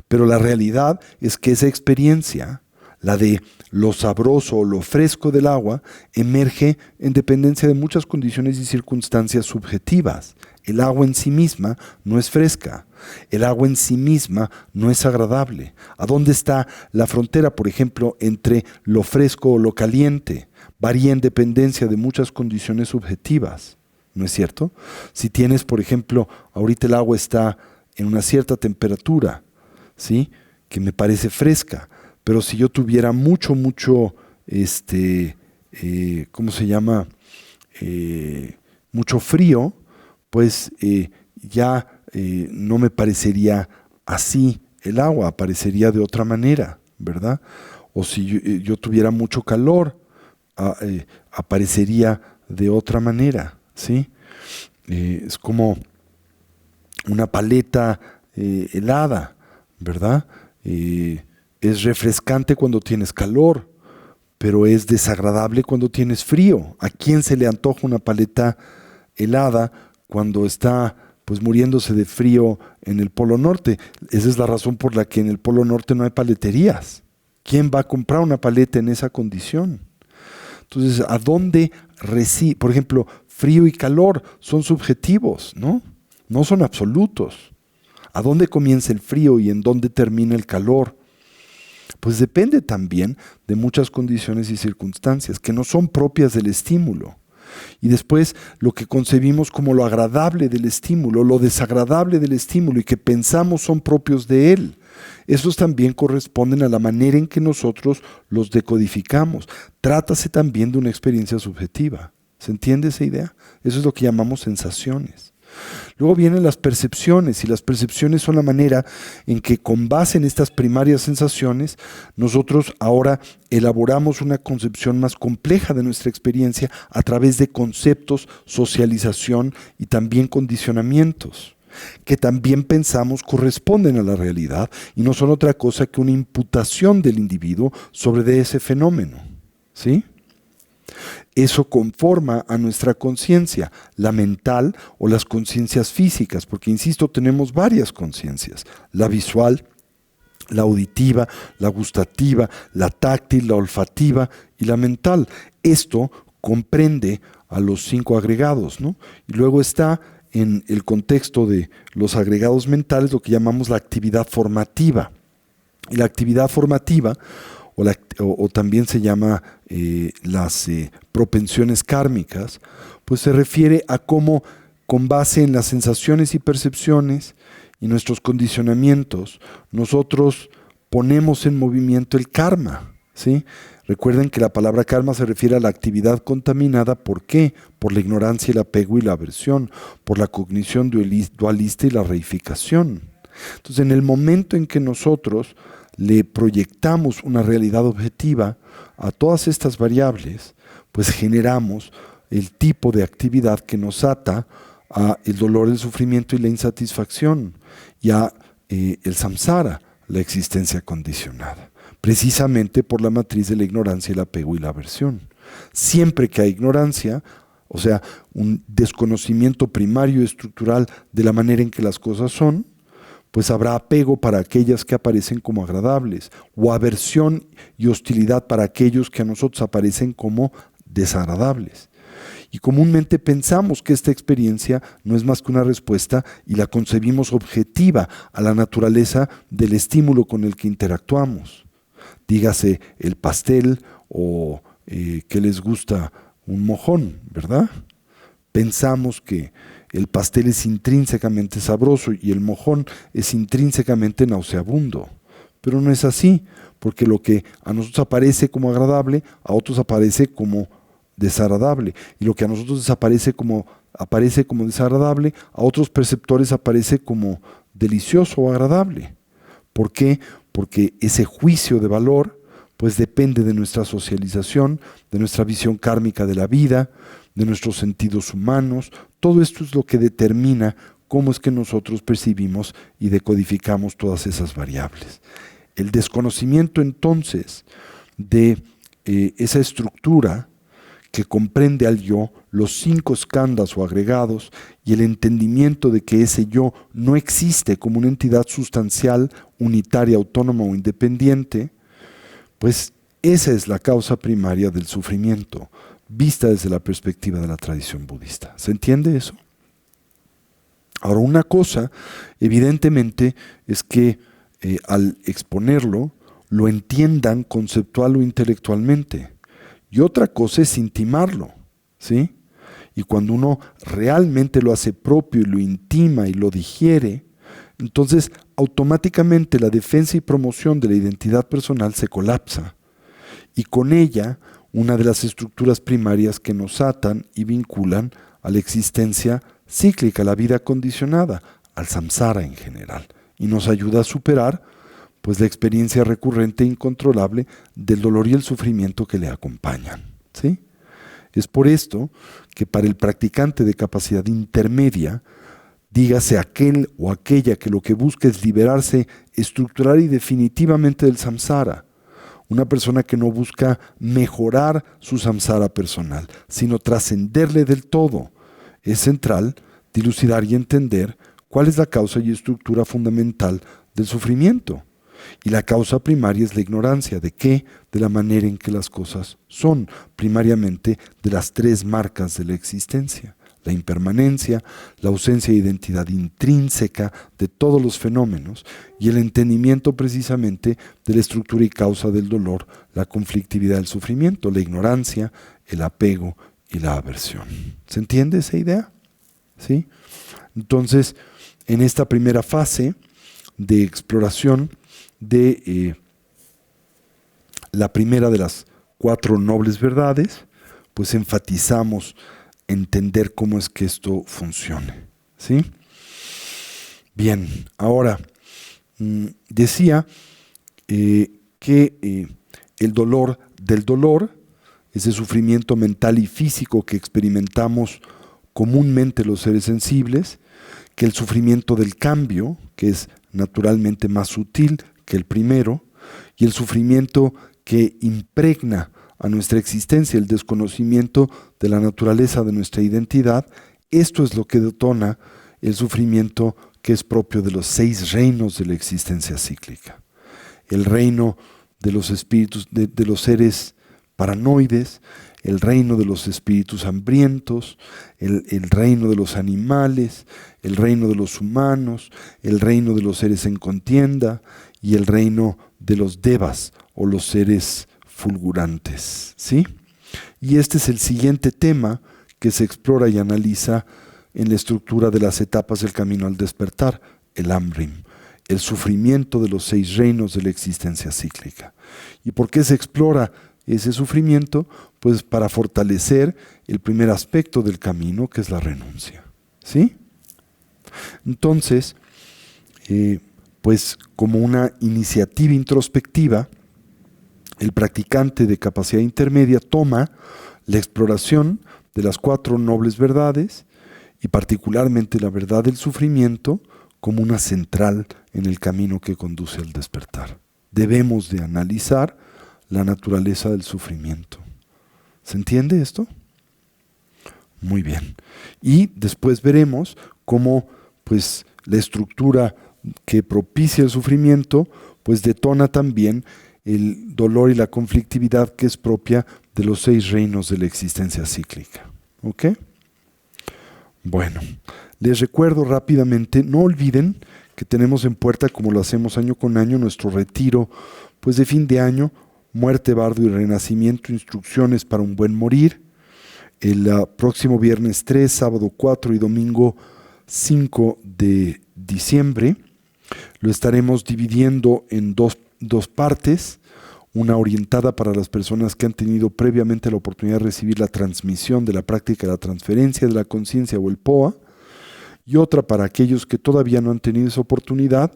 Pero la realidad es que esa experiencia, la de lo sabroso o lo fresco del agua, emerge en dependencia de muchas condiciones y circunstancias subjetivas. El agua en sí misma no es fresca. El agua en sí misma no es agradable. ¿A dónde está la frontera, por ejemplo, entre lo fresco o lo caliente? Varía en dependencia de muchas condiciones subjetivas, ¿no es cierto? Si tienes, por ejemplo, ahorita el agua está en una cierta temperatura, ¿sí? Que me parece fresca, pero si yo tuviera mucho, ¿cómo se llama? Mucho frío, pues ya no me parecería así el agua, parecería de otra manera, ¿verdad? O si yo tuviera mucho calor, aparecería de otra manera, ¿sí? Es como una paleta helada, ¿verdad? Es refrescante cuando tienes calor, pero es desagradable cuando tienes frío. ¿A quién se le antoja una paleta helada cuando está pues muriéndose de frío en el Polo Norte? Esa es la razón por la que en el Polo Norte no hay paleterías. ¿Quién va a comprar una paleta en esa condición? Entonces, ¿a dónde reside? Por ejemplo, frío y calor son subjetivos, ¿no? No son absolutos. ¿A dónde comienza el frío y en dónde termina el calor? Pues depende también de muchas condiciones y circunstancias que no son propias del estímulo. Y después lo que concebimos como lo agradable del estímulo, lo desagradable del estímulo y que pensamos son propios de él. Esos también corresponden a la manera en que nosotros los decodificamos. Trátase también de una experiencia subjetiva. ¿Se entiende esa idea? Eso es lo que llamamos sensaciones. Luego vienen las percepciones, y las percepciones son la manera en que con base en estas primarias sensaciones, nosotros ahora elaboramos una concepción más compleja de nuestra experiencia a través de conceptos, socialización y también condicionamientos, que también pensamos corresponden a la realidad y no son otra cosa que una imputación del individuo sobre ese fenómeno, ¿sí? Eso conforma a nuestra conciencia, la mental o las conciencias físicas, porque insisto, tenemos varias conciencias, la visual, la auditiva, la gustativa, la táctil, la olfativa y la mental. Esto comprende a los 5 agregados, ¿no? Y luego está en el contexto de los agregados mentales lo que llamamos la actividad formativa. Y la actividad formativa o también se llama las propensiones kármicas, pues se refiere a cómo con base en las sensaciones y percepciones y nuestros condicionamientos, nosotros ponemos en movimiento el karma, ¿sí? Recuerden que la palabra karma se refiere a la actividad contaminada, ¿por qué? Por la ignorancia, el apego y la aversión, por la cognición dualista y la reificación. Entonces, en el momento en que nosotros le proyectamos una realidad objetiva a todas estas variables, pues generamos el tipo de actividad que nos ata a el dolor, el sufrimiento y la insatisfacción, y a el samsara, la existencia condicionada, precisamente por la matriz de la ignorancia, el apego y la aversión. Siempre que hay ignorancia, o sea, un desconocimiento primario y estructural de la manera en que las cosas son, pues habrá apego para aquellas que aparecen como agradables, o aversión y hostilidad para aquellos que a nosotros aparecen como desagradables. Y comúnmente pensamos que esta experiencia no es más que una respuesta y la concebimos objetiva a la naturaleza del estímulo con el que interactuamos. Dígase el pastel o que les gusta un mojón, ¿verdad? Pensamos que el pastel es intrínsecamente sabroso y el mojón es intrínsecamente nauseabundo. Pero no es así, porque lo que a nosotros aparece como agradable, a otros aparece como desagradable. Y lo que a nosotros aparece como desagradable, a otros perceptores aparece como delicioso o agradable. ¿Por qué? Porque ese juicio de valor pues depende de nuestra socialización, de nuestra visión kármica de la vida, de nuestros sentidos humanos. Todo esto es lo que determina cómo es que nosotros percibimos y decodificamos todas esas variables. El desconocimiento entonces de esa estructura que comprende al yo, los 5 skandhas o agregados, y el entendimiento de que ese yo no existe como una entidad sustancial, unitaria, autónoma o independiente, pues esa es la causa primaria del sufrimiento, vista desde la perspectiva de la tradición budista. ¿Se entiende eso? Ahora, una cosa, evidentemente, es que al exponerlo, lo entiendan conceptual o intelectualmente. Y otra cosa es intimarlo, ¿sí? Y cuando uno realmente lo hace propio y lo intima y lo digiere, entonces automáticamente la defensa y promoción de la identidad personal se colapsa. Y con ella, una de las estructuras primarias que nos atan y vinculan a la existencia cíclica, a la vida condicionada, al samsara en general, y nos ayuda a superar pues la experiencia recurrente e incontrolable del dolor y el sufrimiento que le acompañan, ¿sí? Es por esto que para el practicante de capacidad intermedia, dígase aquel o aquella que lo que busca es liberarse estructural y definitivamente del samsara, una persona que no busca mejorar su samsara personal, sino trascenderle del todo, es central dilucidar y entender cuál es la causa y estructura fundamental del sufrimiento. Y la causa primaria es la ignorancia. ¿De qué? De la manera en que las cosas son, primariamente de las tres marcas de la existencia: la impermanencia, la ausencia de identidad intrínseca de todos los fenómenos y el entendimiento precisamente de la estructura y causa del dolor, la conflictividad del sufrimiento, la ignorancia, el apego y la aversión. ¿Se entiende esa idea? ¿Sí? Entonces, en esta primera fase de exploración de la primera de las 4 nobles verdades, pues enfatizamos entender cómo es que esto funcione, ¿sí? Bien, ahora decía que el dolor del dolor, ese sufrimiento mental y físico que experimentamos comúnmente los seres sensibles, que el sufrimiento del cambio, que es naturalmente más sutil que el primero, y el sufrimiento que impregna a nuestra existencia, el desconocimiento de la naturaleza de nuestra identidad, esto es lo que detona el sufrimiento que es propio de los 6 reinos de la existencia cíclica. El reino de los espíritus, de los seres paranoides, el reino de los espíritus hambrientos, el reino de los animales, el reino de los humanos, el reino de los seres en contienda y el reino de los devas o los seres fulgurantes, ¿sí? Y este es el siguiente tema que se explora y analiza en la estructura de las etapas del camino al despertar, el Amrim, el sufrimiento de los 6 reinos de la existencia cíclica. ¿Y por qué se explora ese sufrimiento? Pues para fortalecer el primer aspecto del camino, que es la renuncia, ¿sí? Entonces, pues como una iniciativa introspectiva, el practicante de capacidad intermedia toma la exploración de las 4 nobles verdades y particularmente la verdad del sufrimiento como una central en el camino que conduce al despertar. Debemos de analizar la naturaleza del sufrimiento. ¿Se entiende esto? Muy bien. Y después veremos cómo pues, la estructura que propicia el sufrimiento pues detona también el dolor y la conflictividad que es propia de los 6 reinos de la existencia cíclica. ¿Ok? Bueno, les recuerdo rápidamente, no olviden que tenemos en puerta, como lo hacemos año con año, nuestro retiro pues de fin de año, Muerte, Bardo y Renacimiento, instrucciones para un buen morir, el próximo viernes 3, sábado 4 y domingo 5 de diciembre. Lo estaremos dividiendo en dos partes, una orientada para las personas que han tenido previamente la oportunidad de recibir la transmisión de la práctica de la transferencia de la conciencia o el POA, y otra para aquellos que todavía no han tenido esa oportunidad,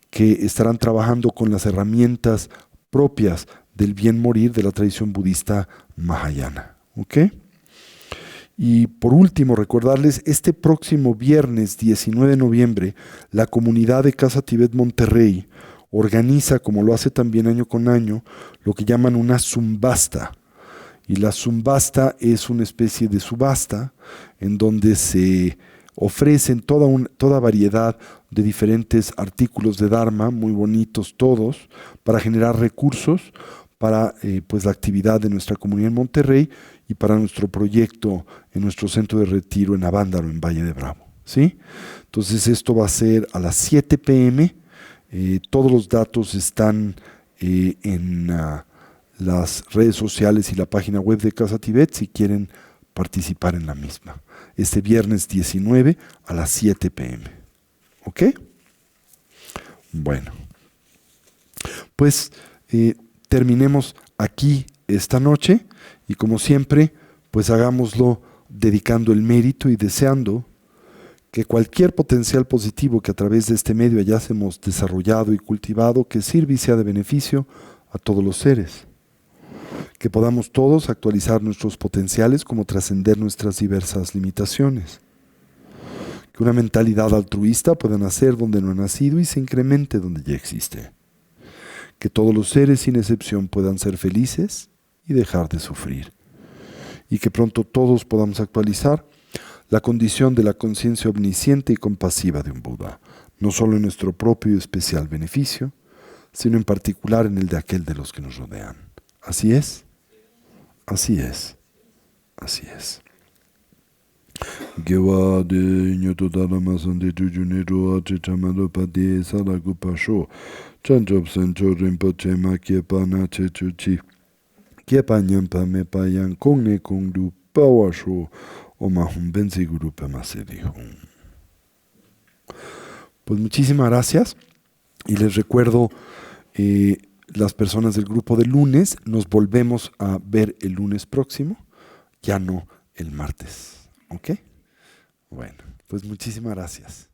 que estarán trabajando con las herramientas propias del bien morir de la tradición budista Mahayana. ¿Ok? Y por último, recordarles, este próximo viernes 19 de noviembre, la comunidad de Casa Tibet Monterrey organiza, como lo hace también año con año, lo que llaman una zumbasta. Y la zumbasta es una especie de subasta en donde se ofrecen toda variedad de diferentes artículos de Dharma, muy bonitos todos, para generar recursos para pues la actividad de nuestra comunidad en Monterrey y para nuestro proyecto en nuestro centro de retiro en Avándaro, en Valle de Bravo, ¿sí? Entonces esto va a ser a las 7 p.m., todos los datos están en las redes sociales y la página web de Casa Tibet si quieren participar en la misma. Este viernes 19 a las 7 p.m. ¿Ok? Bueno, pues terminemos aquí esta noche y como siempre, pues hagámoslo dedicando el mérito y deseando que cualquier potencial positivo que a través de este medio hayásemos desarrollado y cultivado, que sirva y sea de beneficio a todos los seres. Que podamos todos actualizar nuestros potenciales como trascender nuestras diversas limitaciones. Que una mentalidad altruista pueda nacer donde no ha nacido y se incremente donde ya existe. Que todos los seres sin excepción puedan ser felices y dejar de sufrir. Y que pronto todos podamos actualizar la condición de la conciencia omnisciente y compasiva de un Buda, no solo en nuestro propio y especial beneficio, sino en particular en el de aquel de los que nos rodean. ¿Así es? Así es. Así es. Pues muchísimas gracias y les recuerdo, las personas del grupo de lunes, nos volvemos a ver el lunes próximo, ya no el martes. ¿Ok? Bueno, pues muchísimas gracias.